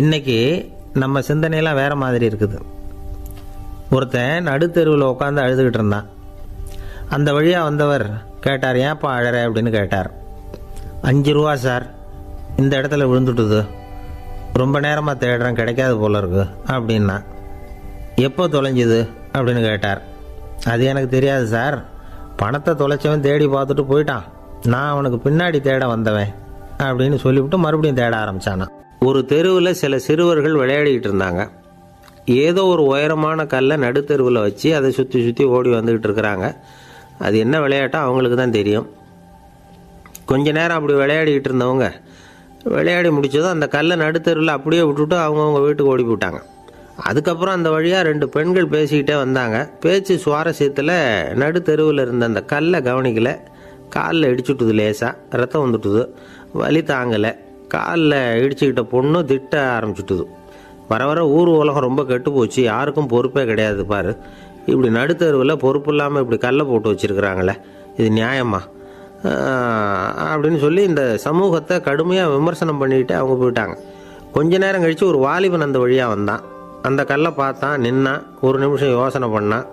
இன்றைக்கி நம்ம சிந்தனையெல்லாம் வேறு மாதிரி இருக்குது. ஒருத்தன் நடுத்தெருவில் உட்காந்து அழுதுகிட்டு இருந்தான். அந்த வழியாக வந்தவர் கேட்டார், ஏன்ப்பா அழற அப்படின்னு கேட்டார். 5 ரூபா சார், இந்த இடத்துல விழுந்துட்டுது, ரொம்ப நேரமாக தேடுறேன், கிடைக்காது போல இருக்கு அப்படின்னா. எப்போ தொலைஞ்சுது அப்படின்னு கேட்டார். அது எனக்கு தெரியாது சார், பணத்தை தொலைச்சவன் தேடி பார்த்துட்டு போயிட்டான், நான் அவனுக்கு பின்னாடி தேட வந்தவன் அப்படின்னு சொல்லிவிட்டு மறுபடியும் தேட ஆரம்பித்தானான். ஒரு தெருவில் சில சிறுவர்கள் விளையாடிக்கிட்டு இருந்தாங்க. ஏதோ ஒரு உயரமான கல்லை நடுத்தெருவில் வச்சு அதை சுற்றி சுற்றி ஓடி வந்துக்கிட்டு இருக்கிறாங்க. அது என்ன விளையாட்டோ அவங்களுக்கு தான் தெரியும். கொஞ்ச நேரம் அப்படி விளையாடிக்கிட்டு இருந்தவங்க விளையாடி முடித்ததும் அந்த கல்லை நடுத்தெருவில் அப்படியே விட்டுட்டு அவங்கவுங்க வீட்டுக்கு ஓடி போட்டாங்க. அதுக்கப்புறம் அந்த வழியாக 2 பெண்கள் பேசிக்கிட்டே வந்தாங்க. பேச்சு சுவாரஸ்யத்தில் நடுத்தெருவில் இருந்த அந்த கல்லை கவனிக்கலை. காலில் இடிச்சுட்டுது, லேசாக ரத்தம் வந்துட்டுது, வலி தாங்கலை. காலில் இடிச்சுக்கிட்ட பொண்ணு திட்ட ஆரம்பிச்சுட்டுது. வர வர ஊர் உலகம் ரொம்ப கெட்டு போச்சு, யாருக்கும் பொறுப்பே கிடையாது பாரு, இப்படி நடுத்தருவில் பொறுப்பு இல்லாமல் இப்படி கல்லை போட்டு வச்சுருக்குறாங்களே, இது நியாயமா அப்படின்னு சொல்லி இந்த சமூகத்தை கடுமையாக விமர்சனம் பண்ணிக்கிட்டு அவங்க போயிட்டாங்க. கொஞ்ச நேரம் கழித்து ஒரு வாலிபன் அந்த வழியாக வந்தான். அந்த கல்லை பார்த்தான், நின்னான், ஒரு நிமிஷம் யோசனை பண்ணான்,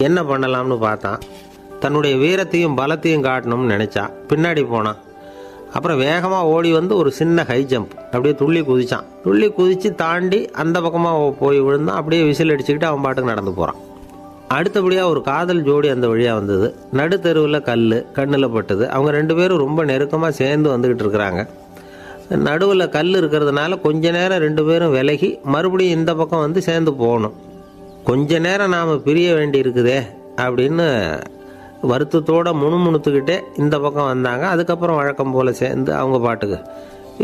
என்ன பண்ணலாம்னு பார்த்தான். தன்னுடைய வீரத்தையும் பலத்தையும் காட்டணும்னு நினச்சான். பின்னாடி போனான். அப்புறம் வேகமாக ஓடி வந்து ஒரு சின்ன ஹை ஜம்ப் அப்படியே துள்ளி குதிச்சான். துள்ளி குதித்து தாண்டி அந்த பக்கமாக போய் விழுந்தான். அப்படியே விசில் அடிச்சுக்கிட்டு அவன் பாட்டுக்கு நடந்து போகிறான். அடுத்தபடியாக ஒரு காதல் ஜோடி அந்த வழியாக வந்தது. நடுத்தெருவில் கண்ணில் பட்டது. அவங்க 2 பேரும் ரொம்ப நெருக்கமாக சேர்ந்து வந்துக்கிட்டு இருக்கிறாங்க. நடுவில் கல் இருக்கிறதுனால கொஞ்ச நேரம் 2 பேரும் விலகி மறுபடியும் இந்த பக்கம் வந்து சேர்ந்து போகணும். கொஞ்ச நேரம் நாம் பிரிய வேண்டி இருக்குதே அப்படின்னு வருத்தத்தோடு முணுமுணுத்துக்கிட்டே இந்த பக்கம் வந்தாங்க. அதுக்கப்புறம் வழக்கம் போல் சேர்ந்து அவங்க பாட்டுக்கு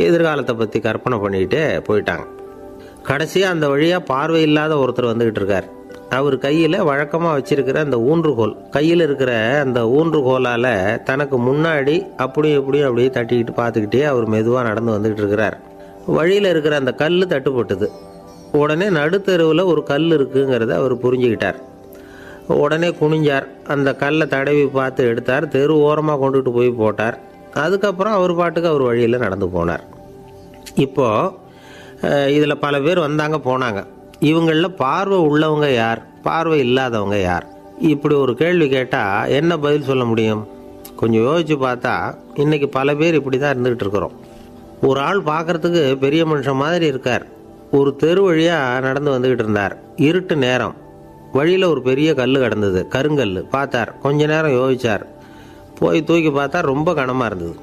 எதிர்காலத்தை பற்றி கற்பனை பண்ணிக்கிட்டே போயிட்டாங்க. கடைசியாக அந்த வழியாக பார்வை இல்லாத ஒருத்தர் வந்துக்கிட்டு இருக்கார். அவர் கையில் வழக்கமாக வச்சிருக்கிற அந்த ஊன்றுகோல், கையில் இருக்கிற அந்த ஊன்றுகோலால் தனக்கு முன்னாடி அப்படியும் இப்படியும் அப்படியே தட்டிக்கிட்டு பார்த்துக்கிட்டே அவர் மெதுவாக நடந்து வந்துக்கிட்டு இருக்கிறார். வழியில் இருக்கிற அந்த கல் தட்டுப்பட்டுது. உடனே நடுத்தெருவில் ஒரு கல் இருக்குங்கிறத அவர் புரிஞ்சுக்கிட்டார். உடனே குனிஞ்சார், அந்த கல்லை தடவி பார்த்து எடுத்தார், தெரு ஓரமாக கொண்டுட்டு போய் போட்டார். அதுக்கப்புறம் அவர் பாட்டுக்கு அவர் வழியில் நடந்து போனார். இப்போது இதில் பல பேர் வந்தாங்க போனாங்க. இவங்களில் பார்வை உள்ளவங்க யார், பார்வை இல்லாதவங்க யார்? இப்படி ஒரு கேள்வி கேட்டால் என்ன பதில் சொல்ல முடியும்? கொஞ்சம் யோசித்து பார்த்தா இன்றைக்கி பல பேர் இப்படி தான் இருந்துக்கிட்டு இருக்கிறோம். ஒரு ஆள் பார்க்குறதுக்கு பெரிய மனுஷன் மாதிரி இருக்கார். ஒரு தெரு வழியாக நடந்து வந்துக்கிட்டு இருந்தார். இருட்டு நேரம். வழியில் ஒரு பெரிய கல் கிடந்தது, கருங்கல். பார்த்தார், கொஞ்ச நேரம் யோசித்தார். போய் தூக்கி பார்த்தா ரொம்ப கனமாக இருந்தது.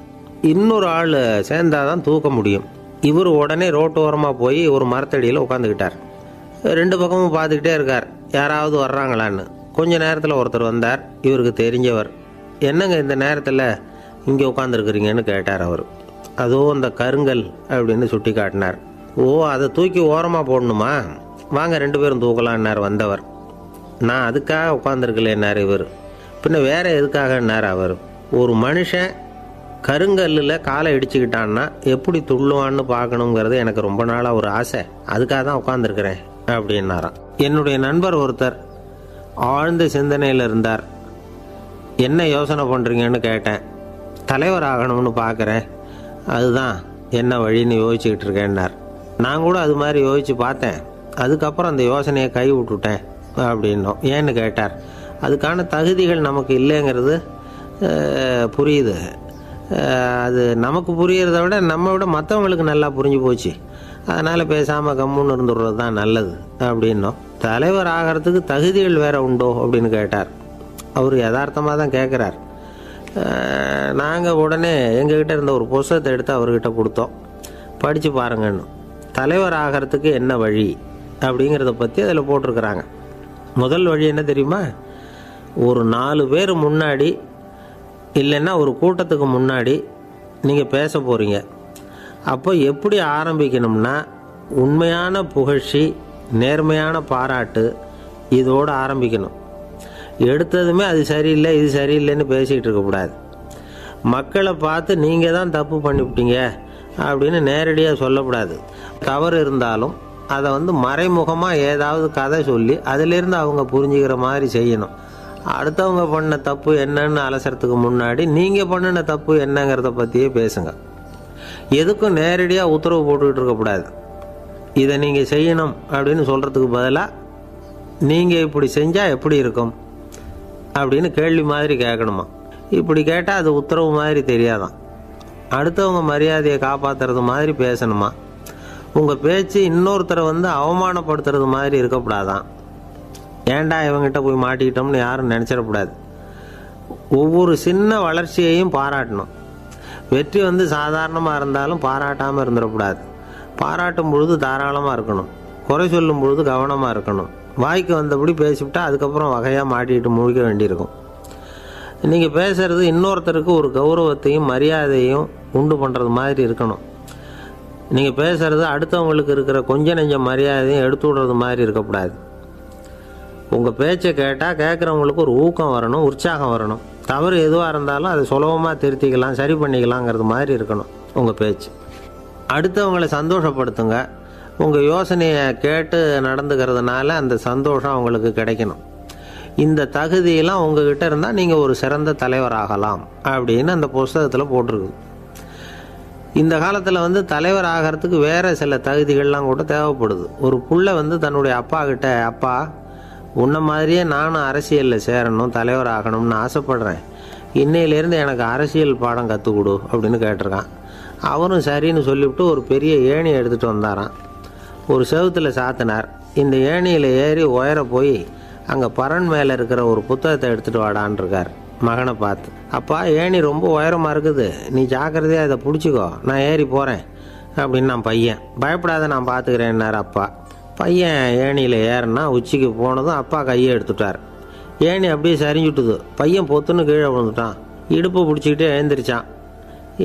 இன்னொரு ஆள் சேர்ந்தாதான் தூக்க முடியும். இவர் உடனே ரோட்டு ஓரமாக போய் ஒரு மரத்தடியில் உட்காந்துக்கிட்டார். 2 பக்கமும் பார்த்துக்கிட்டே இருக்கார், யாராவது வர்றாங்களான்னு. கொஞ்ச நேரத்தில் ஒருத்தர் வந்தார், இவருக்கு தெரிஞ்சவர். என்னங்க இந்த நேரத்தில் இங்கே உட்காந்துருக்குறீங்கன்னு கேட்டார் அவர். அதோ அந்த கருங்கல் அப்படின்னு சுட்டி காட்டினார். ஓ, அதை தூக்கி ஓரமாக போடணுமா, வாங்க 2 பேரும் தூக்கலான்னார் வந்தவர். நான் அதுக்காக உட்காந்துருக்கலேன்னார் இவர். பின்ன வேற எதுக்காகன்னார் அவர். ஒரு மனுஷன் கருங்கல்லில் காலை இடிச்சுக்கிட்டான்னா எப்படி துள்ளுவான்னு பார்க்கணுங்கிறது எனக்கு ரொம்ப நாளாக ஒரு ஆசை, அதுக்காக தான் உட்காந்துருக்கிறேன் அப்படின்னாராம். என்னுடைய நண்பர் ஒருத்தர் ஆழ்ந்த சிந்தனையில் இருந்தார். என்ன யோசனை பண்ணுறீங்கன்னு கேட்டேன். தலைவர் ஆகணும்னு பார்க்குறேன், அதுதான் என்ன வழின்னு யோசிச்சுக்கிட்டு இருக்கேன்னார். நான் கூட அது மாதிரி யோசித்து பார்த்தேன், அதுக்கப்புறம் அந்த யோசனையை கை விட்டுட்டேன் அப்படின்னோம். ஏன்னு கேட்டார். அதுக்கான தகுதிகள் நமக்கு இல்லைங்கிறது புரியுது. அது நமக்கு புரியறத விட நம்ம விட மற்றவங்களுக்கு நல்லா புரிஞ்சு போச்சு, அதனால் பேசாமல் கம்முன்னு இருந்துடுறது தான் நல்லது அப்படின்னோம். தலைவர் ஆகிறதுக்கு தகுதிகள் வேற உண்டோ அப்படின்னு கேட்டார். அவர் யதார்த்தமாக தான் கேட்குறார். நாங்கள் உடனே எங்ககிட்ட இருந்த ஒரு புத்தகத்தை எடுத்து அவர்கிட்ட கொடுத்தோம், படித்து பாருங்கன்னு. தலைவர் ஆகிறதுக்கு என்ன வழி அப்படிங்கிறத பற்றி அதில் போட்டிருக்கிறாங்க. முதல் வழி என்ன தெரியுமா? ஒரு 4 பேர் முன்னாடி இல்லைன்னா ஒரு கூட்டத்துக்கு முன்னாடி நீங்கள் பேச போகிறீங்க. அப்போ எப்படி ஆரம்பிக்கணும்னா, உண்மையான புகழ்ச்சி, நேர்மையான பாராட்டு, இதோடு ஆரம்பிக்கணும். எடுத்ததுமே அது சரியில்லை இது சரியில்லைன்னு பேசிகிட்டு இருக்கக்கூடாது. மக்களை பார்த்து நீங்கள் தான் தப்பு பண்ணிவிட்டீங்க அப்படின்னு நேரடியாக சொல்லக்கூடாது. தவறு இருந்தாலும் அதை மறைமுகமாக ஏதாவது கதை சொல்லி அதிலிருந்து அவங்க புரிஞ்சுக்கிற மாதிரி செய்யணும். அடுத்தவங்க பண்ண தப்பு என்னன்னு அலசறதுக்கு முன்னாடி நீங்கள் பண்ணின தப்பு என்னங்கிறத பற்றியே பேசுங்க. எதுக்கும் நேரடியாக உத்தரவு போட்டுக்கிட்டு இருக்கக்கூடாது. இதை நீங்கள் செய்யணும் அப்படின்னு சொல்கிறதுக்கு பதிலாக நீங்கள் இப்படி செஞ்சால் எப்படி இருக்கும் அப்படின்னு கேள்வி மாதிரி கேட்கணுமா. இப்படி கேட்டால் அது உத்தரவு மாதிரி தெரியாதான். அடுத்தவங்க மரியாதையை காப்பாற்றுறது மாதிரி பேசணுமா. உங்கள் பேச்சு இன்னொருத்தரை அவமானப்படுத்துறது மாதிரி இருக்கக்கூடாதான். ஏன்டா இவங்கிட்ட போய் மாட்டிக்கிட்டோம்னு யாரும் நினச்சிடக்கூடாது. ஒவ்வொரு சின்ன வளர்ச்சியையும் பாராட்டணும். வெற்றி சாதாரணமாக இருந்தாலும் பாராட்டாமல் இருந்துடக்கூடாது. பாராட்டும் பொழுது தாராளமாக இருக்கணும். குறை சொல்லும் பொழுது கவனமாக இருக்கணும். வாய்க்கு வந்தபடி பேசிவிட்டா அதுக்கப்புறம் வகையாக மாட்டிக்கிட்டு முழிக்க வேண்டியிருக்கும். நீங்கள் பேசுகிறது இன்னொருத்தருக்கு ஒரு கௌரவத்தையும் மரியாதையும் உண்டு பண்ணுறது மாதிரி இருக்கணும். நீங்கள் பேசுகிறது அடுத்தவங்களுக்கு இருக்கிற கொஞ்ச நெஞ்ச மரியாதையும் எடுத்து விடுறது மாதிரி இருக்கக்கூடாது. உங்கள் பேச்சை கேட்டால் கேட்குறவங்களுக்கு ஒரு ஊக்கம் வரணும், உற்சாகம் வரணும். தவறு எதுவாக இருந்தாலும் அதை சுலபமாக திருத்திக்கலாம், சரி பண்ணிக்கலாங்கிறது மாதிரி இருக்கணும் உங்கள் பேச்சு. அடுத்தவங்களை சந்தோஷப்படுத்துங்க. உங்கள் யோசனையை கேட்டு நடந்துக்கிறதுனால அந்த சந்தோஷம் அவங்களுக்கு கிடைக்கணும். இந்த தகுதியெல்லாம் உங்ககிட்ட இருந்தால் நீங்கள் ஒரு சிறந்த தலைவராகலாம் அப்படின்னு அந்த புஸ்தகத்தில் போட்டிருக்குது. இந்த காலத்தில் தலைவர் ஆகிறதுக்கு வேறு சில தகுதிகள்லாம் கூட தேவைப்படுது. ஒரு புள்ள தன்னுடைய அப்பா கிட்ட, அப்பா உன்ன மாதிரியே நானும் அரசியலில் சேரணும், தலைவர் ஆகணும்னு ஆசைப்படுறேன், இன்னையிலேருந்து எனக்கு அரசியல் பாடம் கற்றுக் கொடு அப்படின்னு கேட்டிருக்கான். அவரும் சரின்னு சொல்லிவிட்டு ஒரு பெரிய ஏணியை எடுத்துகிட்டு வந்தாரான். ஒரு செவுத்தில் சாத்தினார். இந்த ஏணியில் ஏறி உயர போய் அங்கே பரன் மேலே இருக்கிற ஒரு புத்தகத்தை எடுத்துகிட்டு வாடான் இருக்கார். மகனை பார்த்து, அப்பா ஏணி ரொம்ப உயரமாக இருக்குது, நீ ஜாக்கிரதையாக அதை பிடிச்சிக்கோ, நான் ஏறி போகிறேன் அப்படின்னு நான் பையன். பயப்படாத, நான் பார்த்துக்கிறேன்னார் அப்பா. பையன் ஏணியில் ஏறினா உச்சிக்கு போனதும் அப்பா கையை எடுத்துட்டார். ஏணி அப்படியே சரிஞ்சுட்டுது. பையன் பொத்துன்னு கீழே விழுந்துட்டான். இடுப்பை பிடிச்சிக்கிட்டே எழுந்திரிச்சான்.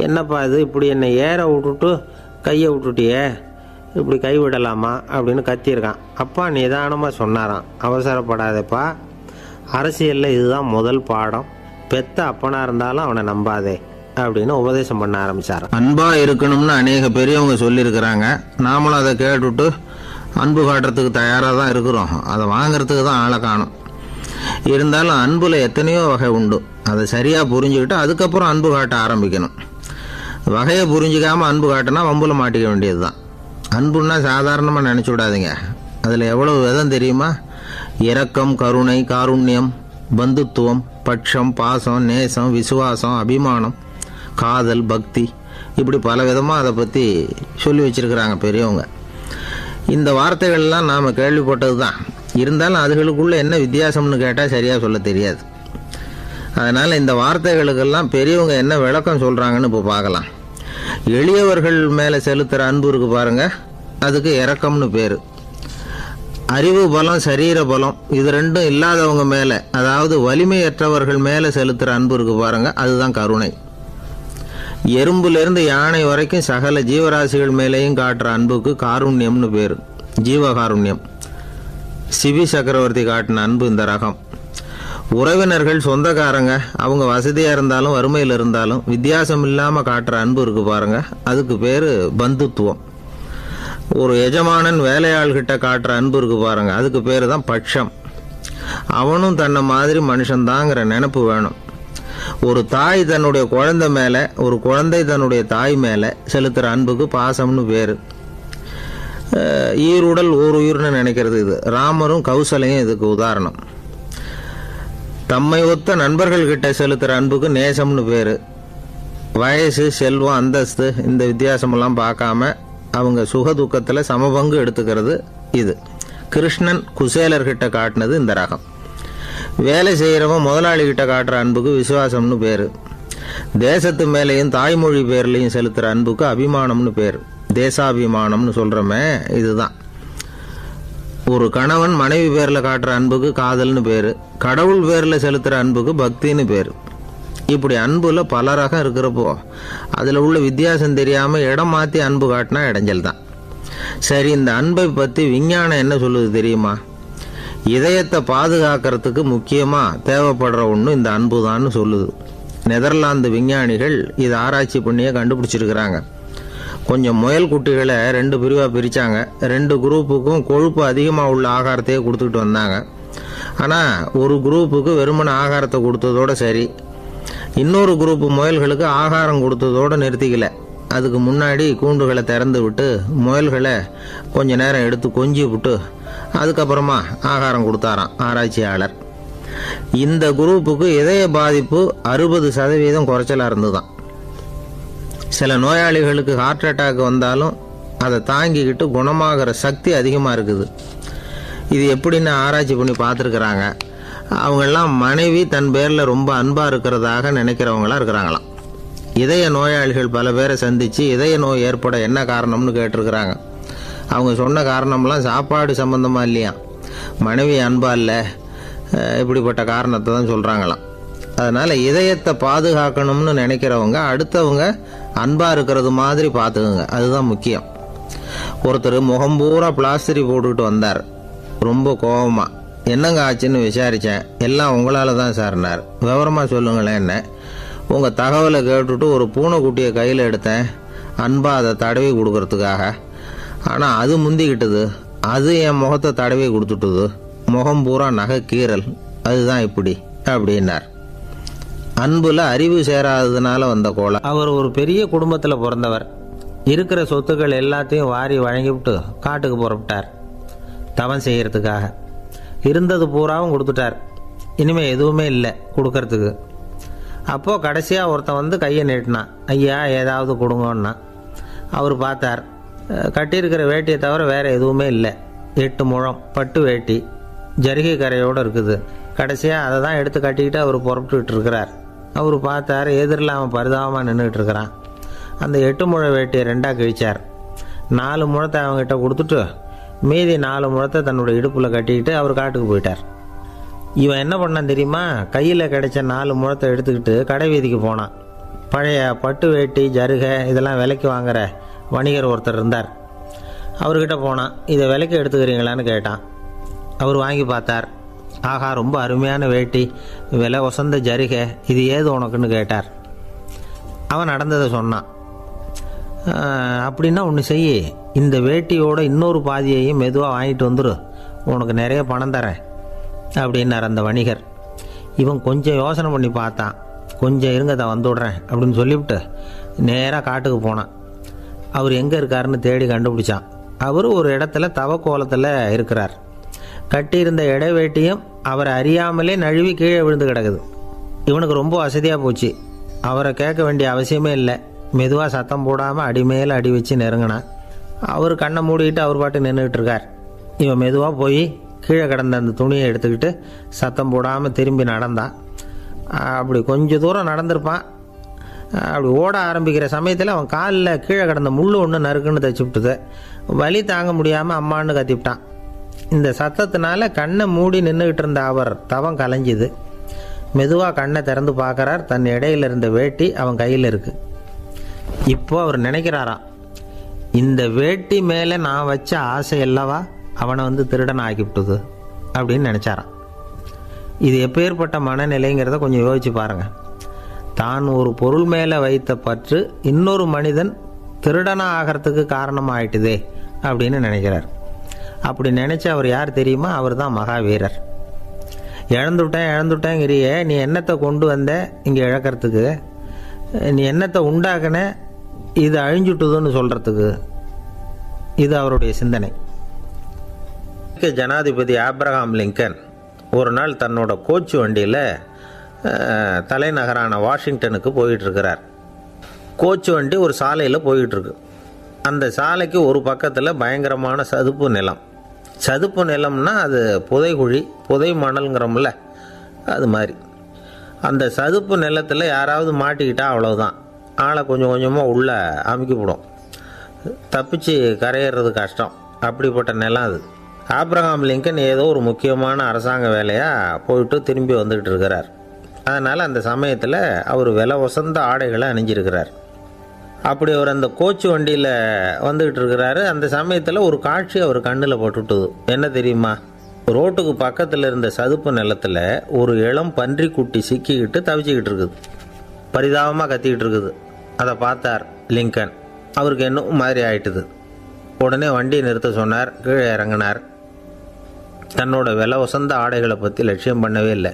என்னப்பா இது, இப்படி என்னை ஏற விட்டுட்டு கையை விட்டுட்டியே, இப்படி கை விடலாமா அப்படின்னு கத்தியிருக்கான். அப்பா நிதானமாக சொன்னாராம், அவசரப்படாதேப்பா, அரசியலில் இதுதான் முதல் பாடம், பெத்த அப்பனாக இருந்தாலும் அவனை நம்பாதே அப்படின்னு உபதேசம் பண்ண ஆரம்பித்தாராம். அன்பாக இருக்கணும்னு அநேக பெரியவங்க சொல்லியிருக்கிறாங்க. நாமளும் அதை கேட்டுவிட்டு அன்பு காட்டுறதுக்கு தயாராக தான் இருக்கிறோம். அதை வாங்கிறதுக்கு தான் ஆளை காணும். இருந்தாலும் அன்பில் எத்தனையோ வகை உண்டு. அதை சரியாக புரிஞ்சுக்கிட்டு அதுக்கப்புறம் அன்பு காட்ட ஆரம்பிக்கணும். வகையை புரிஞ்சிக்காமல் அன்பு காட்டினா வம்புல மாட்டிக்க வேண்டியது தான். அன்புன்னா சாதாரணமாக நினச்சி விடாதீங்க. அதில் எவ்வளவு விதம் தெரியுமா? இரக்கம், கருணை, காருண்யம், பந்துத்துவம், பட்சம், பாசம், நேசம், விசுவாசம், அபிமானம், காதல், பக்தி, இப்படி பல விதமாக அதை பற்றி சொல்லி வச்சிருக்கிறாங்க பெரியவங்க. இந்த வார்த்தைகள்லாம் நாம் கேள்விப்பட்டது தான். இருந்தாலும் அதுகளுக்குள்ளே என்ன வித்தியாசம்னு கேட்டால் சரியாக சொல்ல தெரியாது. அதனால் இந்த வார்த்தைகளுக்கெல்லாம் பெரியவங்க என்ன விளக்கம் சொல்கிறாங்கன்னு இப்போ பார்க்கலாம். எளியவர்கள் மேலே செலுத்துகிற அன்பு இருக்கு பாருங்க, அதுக்கு இரக்கம்னு பேர். அறிவு பலம், சரீர பலம், இது ரெண்டும் இல்லாதவங்க மேலே, அதாவது வலிமையற்றவர்கள் மேலே செலுத்துகிற அன்பு இருக்கு பாருங்க, அதுதான் கருணை. எறும்புலேருந்து யானை வரைக்கும் சகல ஜீவராசிகள் மேலேயும் காட்டுற அன்புக்கு காருண்யம்னு பேர், ஜீவகாருண்யம். சிவி சக்கரவர்த்தி காட்டின அன்பு இந்த ரகம். உறவினர்கள், சொந்தக்காரங்க, அவங்க வசதியாக இருந்தாலும் வறுமையில் இருந்தாலும் வித்தியாசம் இல்லாமல் காட்டுற அன்பு இருக்கு பாருங்க, அதுக்கு பேர் பந்துத்துவம். ஒரு எஜமானன் வேலையாள்கிட்ட காட்டுற அன்பு இருக்கு பாருங்க, அதுக்கு பேர் தான் பட்சம். அவனும் தன்னை மாதிரி மனுஷன்தாங்கிற நினைப்பு வேணும். ஒரு தாய் தன்னுடைய குழந்தை மேலே, ஒரு குழந்தை தன்னுடைய தாய் மேலே செலுத்துகிற அன்புக்கு பாசம்னு பேர். ஈருடல் ஓர் உயிர்னு நினைக்கிறது இது. ராமரும் கௌசலையும் இதுக்கு உதாரணம். தம்மை ஒத்த நண்பர்கள் கிட்ட செலுத்துகிற அன்புக்கு நேசம்னு பேர். வயசு, செல்வம், அந்தஸ்து, இந்த வித்தியாசமெல்லாம் பார்க்காம அவங்க சுக துக்கத்தில் சமபங்கு எடுத்துக்கிறது இது. கிருஷ்ணன் குசேலர்கிட்ட காட்டினது இந்த ரகம். வேலை செய்கிறவன் முதலாளிகிட்ட காட்டுற அன்புக்கு விசுவாசம்னு பேர். தேசத்து மேலேயும் தாய்மொழி பேர்லையும் செலுத்துகிற அன்புக்கு அபிமானம்னு பேர். தேசாபிமானம்னு சொல்கிறோமே, இதுதான். ஒரு கணவன் மனைவி பேரில் காட்டுற அன்புக்கு காதல்னு பேர். கடவுள் பேரில் செலுத்துகிற அன்புக்கு பக்தின்னு பேர். இப்படி அன்புல பல ரகம் இருக்கிறப்போ அதில் உள்ள வித்தியாசம் தெரியாமல் இடம் மாற்றி அன்பு காட்டினா இடைஞ்சல் தான். சரி, இந்த அன்பை பற்றி விஞ்ஞானம் என்ன சொல்லுது தெரியுமா? இதயத்தை பாதுகாக்கிறதுக்கு முக்கியமாக தேவைப்படுற ஒன்று இந்த அன்பு தான்னு சொல்லுது. நெதர்லாந்து விஞ்ஞானிகள் இதை ஆராய்ச்சி பண்ணியே கண்டுபிடிச்சிருக்கிறாங்க. கொஞ்சம் முயல் குட்டிகளை 2 பிரிவாக பிரித்தாங்க. 2 குரூப்புக்கும் கொழுப்பு அதிகமாக உள்ள ஆகாரத்தையே கொடுத்துக்கிட்டு வந்தாங்க. ஆனால் ஒரு குரூப்புக்கு வெறுமன ஆகாரத்தை கொடுத்ததோட சரி, இன்னொரு குரூப்பு முயல்களுக்கு ஆகாரம் கொடுத்ததோடு நிறுத்திக்கல. அதுக்கு முன்னாடி கூண்டுகளை திறந்து விட்டு முயல்களை கொஞ்ச நேரம் எடுத்து கொஞ்சி விட்டு அதுக்கப்புறமா ஆகாரம் கொடுத்தாராம் ஆராய்ச்சியாளர். இந்த குரூப்புக்கு இதய பாதிப்பு 60% குறைச்சலாக இருந்துதான். சில நோயாளிகளுக்கு ஹார்ட் அட்டாக் வந்தாலும் அதை தாங்கிக்கிட்டு குணமாகிற சக்தி அதிகமாக இருக்குது. இது எப்படின்னு ஆராய்ச்சி பண்ணி பார்த்துருக்குறாங்க. அவங்கெல்லாம் மனைவி தன் பேரில் ரொம்ப அன்பாக இருக்கிறதாக நினைக்கிறவங்களாம் இருக்கிறாங்களாம். இதய நோயாளிகள் பல பேரை சந்தித்து இதய நோய் ஏற்பட என்ன காரணம்னு கேட்டிருக்கிறாங்க. அவங்க சொன்ன காரணம்லாம் சாப்பாடு சம்மந்தமாக இல்லையா, மனைவி அன்பா இல்லை, இப்படிப்பட்ட காரணத்தை தான் சொல்கிறாங்களாம். அதனால் இதயத்தை பாதுகாக்கணும்னு நினைக்கிறவங்க அடுத்தவங்க அன்பாக இருக்கிறது மாதிரி பார்த்துக்குங்க, அதுதான் முக்கியம். ஒருத்தர் முகம் பூரா பிளாஸ்டரி போட்டுக்கிட்டு வந்தார். ரொம்ப கோபமாக, என்னங்க ஆச்சுன்னு விசாரித்தேன். எல்லாம் உங்களால் தான் சார்னார். விவரமாக சொல்லுங்களேன். என்ன, உங்கள் தகவலை கேட்டுட்டு ஒரு பூனைக்குட்டியை கையில் எடுத்தேன், அன்பாக அதை தடவி கொடுக்கறதுக்காக. ஆனால் அது முந்திக்கிட்டது, அது என் முகத்தை தடவி கொடுத்துட்டுது, முகம் பூரா நகை கீறல், அதுதான் இப்படி அப்படின்னார். அன்புல அறிவு சேராததுனால வந்த கோலம். அவர் ஒரு பெரிய குடும்பத்தில் பிறந்தவர். இருக்கிற சொத்துக்கள் எல்லாத்தையும் வாரி வழங்கிவிட்டு காட்டுக்கு புறப்பட்டார் தவம் செய்யறதுக்காக. இருந்தது பூராவும் கொடுத்துட்டார். இனிமேல் எதுவுமே இல்லை கொடுக்கறதுக்கு. அப்போது கடைசியாக ஒருத்தன் வந்து கையை நீட்டினான். ஐயா ஏதாவது கொடுங்கன்னா. அவர் பார்த்தார். கட்டியிருக்கிற வேட்டியை தவிர வேறு எதுவுமே இல்லை. 8 முழம் பட்டு வேட்டி ஜரிகை கரையோடு இருக்குது. கடைசியாக அதை தான் எடுத்து கட்டிக்கிட்டு அவர் புறப்பட்டுக்கிட்டு இருக்கிறார். அவர் பார்த்தார், எதிரில் அவன் பரிதாபமாக நின்றுட்டு இருக்கிறான். அந்த 8 முழ வேட்டியை 2ஆக கிழிச்சார். 4 முழத்தை அவங்ககிட்ட கொடுத்துட்டு மீதி 4 முழத்தை தன்னோட இடுப்பில் கட்டிக்கிட்டு அவர் காட்டுக்கு போயிட்டார். இவன் என்ன பண்ணான் தெரியுமா, கையில் கிடைச்ச 4 முழத்தை எடுத்துக்கிட்டு கடை வீதிக்கு போனான். பழைய பட்டு வேட்டி ஜருகை இதெல்லாம் விலைக்கு வாங்குற வணிகர் ஒருத்தர் இருந்தார். அவர்கிட்ட போனான். இதை விலைக்கு எடுத்துக்கிறீங்களான்னு கேட்டான். அவர் வாங்கி பார்த்தார். ஆகா, ரொம்ப அருமையான வேட்டி, விலை ஒசந்த ஜருகை, இது ஏது உனக்குன்னு கேட்டார். அவன் நடந்ததை சொன்னான். அப்படின்னா ஒன்று செய், இந்த வேட்டியோட இன்னொரு பாதியையும் மெதுவாக வாங்கிட்டு வந்துரு, உனக்கு நிறைய பணம் தரேன் அப்படின்னார் அந்த வணிகர். இவன் கொஞ்சம் யோசனை பண்ணி பார்த்தான். கொஞ்சம் இருங்க, தான் வந்து விட்றேன் அப்படின்னு சொல்லிவிட்டு நேராக காட்டுக்கு போனான். அவர் எங்கே இருக்காருன்னு தேடி கண்டுபிடிச்சான். அவர் ஒரு இடத்துல தவக்கோலத்தில் இருக்கிறார். கட்டியிருந்த இடைவேட்டியும் அவரை அறியாமலே நழுவி கீழே விழுந்து கிடக்குது. இவனுக்கு ரொம்ப வசதியாக போச்சு. அவரை கேட்க வேண்டிய அவசியமே இல்லை. மெதுவாக சத்தம் போடாமல் அடிமேல அடி வச்சு நெருங்கினான். அவர் கண்ணை மூடிக்கிட்டு அவர் பாட்டு நின்றுக்கிட்டு இருக்கார். இவன் மெதுவாக போய் கீழே கிடந்த அந்த துணியை எடுத்துக்கிட்டு சத்தம் போடாமல் திரும்பி நடந்தான். அப்படி கொஞ்சம் தூரம் நடந்திருப்பான். அப்படி ஓட ஆரம்பிக்கிற சமயத்தில் அவன் காலில் கீழே கிடந்த முள் ஒன்று நறுக்குன்னு தைச்சி விட்டுது. வலி தாங்க முடியாமல் அம்மான்னு கத்திவிட்டான். இந்த சத்தத்தினால கண்ணை மூடி நின்றுக்கிட்டு இருந்த அவர் தவம் கலைஞ்சிது. மெதுவாக கண்ணை திறந்து பார்க்குறார். தன் இடையில இருந்த வேட்டி அவன் கையில் இருக்கு. இப்போ அவர் நினைக்கிறாராம், இந்த வேட்டி மேலே நான் வச்ச ஆசை அல்லவா அவனை வந்து திருடன் ஆக்கிவிட்டுது அப்படின்னு நினச்சாரான். இது எப்பேற்பட்ட மனநிலைங்கிறத கொஞ்சம் யோசிச்சு பாருங்கள். தான் ஒரு பொருள் மேலே வைத்த பற்று இன்னொரு மனிதன் திருடனாக ஆகிறதுக்கு காரணமாயிட்டுதே அப்படின்னு நினைக்கிறார். அப்படி நினச்ச அவர் யார் தெரியுமா? அவர் தான் மகாவீரர். இழந்துட்டேங்கிறியே, நீ என்னத்தை கொண்டு வந்த இங்கே இழக்கிறதுக்கு? நீ என்னத்தை உண்டாக்குன இது அழிஞ்சுட்டுதுன்னு சொல்கிறதுக்கு? இது அவருடைய சிந்தனை. ஜனாதிபதி ஆப்ரஹாம் லிங்கன் ஒரு நாள் தன்னோட கோச்சு வண்டியில் தலைநகரான வாஷிங்டனுக்கு போயிட்டுருக்கிறார். கோச்சு வண்டி ஒரு சாலையில் போயிட்டுருக்கு. அந்த சாலைக்கு ஒரு பக்கத்தில் பயங்கரமான சதுப்பு நிலம். சதுப்பு நிலம்னா அது புதைகுழி, புதை மணல்ங்கிறோம்ல, அது மாதிரி. அந்த சதுப்பு நிலத்தில் யாராவது மாட்டிக்கிட்டா அவ்வளோதான், ஆளை கொஞ்சம் கொஞ்சமாக உள்ளே அமுக்கிவிடும். தப்பிச்சு கரையிறது கஷ்டம். அப்படிப்பட்ட நிலம் அது. ஆப்ரஹாம் லிங்கன் ஏதோ ஒரு முக்கியமான அரசாங்க வேலையாக போயிட்டு திரும்பி வந்துக்கிட்டு இருக்கிறார். அதனால் அந்த சமயத்தில் அவர் விலை உசந்த ஆடைகளை அணிஞ்சிருக்கிறார். அப்படி அவர் அந்த கோச்சு வண்டியில் வந்துக்கிட்டு இருக்கிறாரு. அந்த சமயத்தில் ஒரு காட்சி அவர் கண்ணில் போட்டுட்டுது. என்ன தெரியுமா? ரோட்டுக்கு பக்கத்தில் இருந்த சதுப்பு நிலத்தில் ஒரு இளம் பன்றிக்குட்டி சிக்கிக்கிட்டு தவிச்சிக்கிட்டு இருக்குது. பரிதாபமாக கத்திக்கிட்டு இருக்குது. அதை பார்த்தார் லிங்கன். அவருக்கு இன்னும் மாதிரி ஆயிட்டுது. உடனே வண்டியை நிறுத்த சொன்னார். கீழே இறங்கினார். தன்னோட விலை உசந்த ஆடைகளை பற்றி லட்சியம் பண்ணவே இல்லை.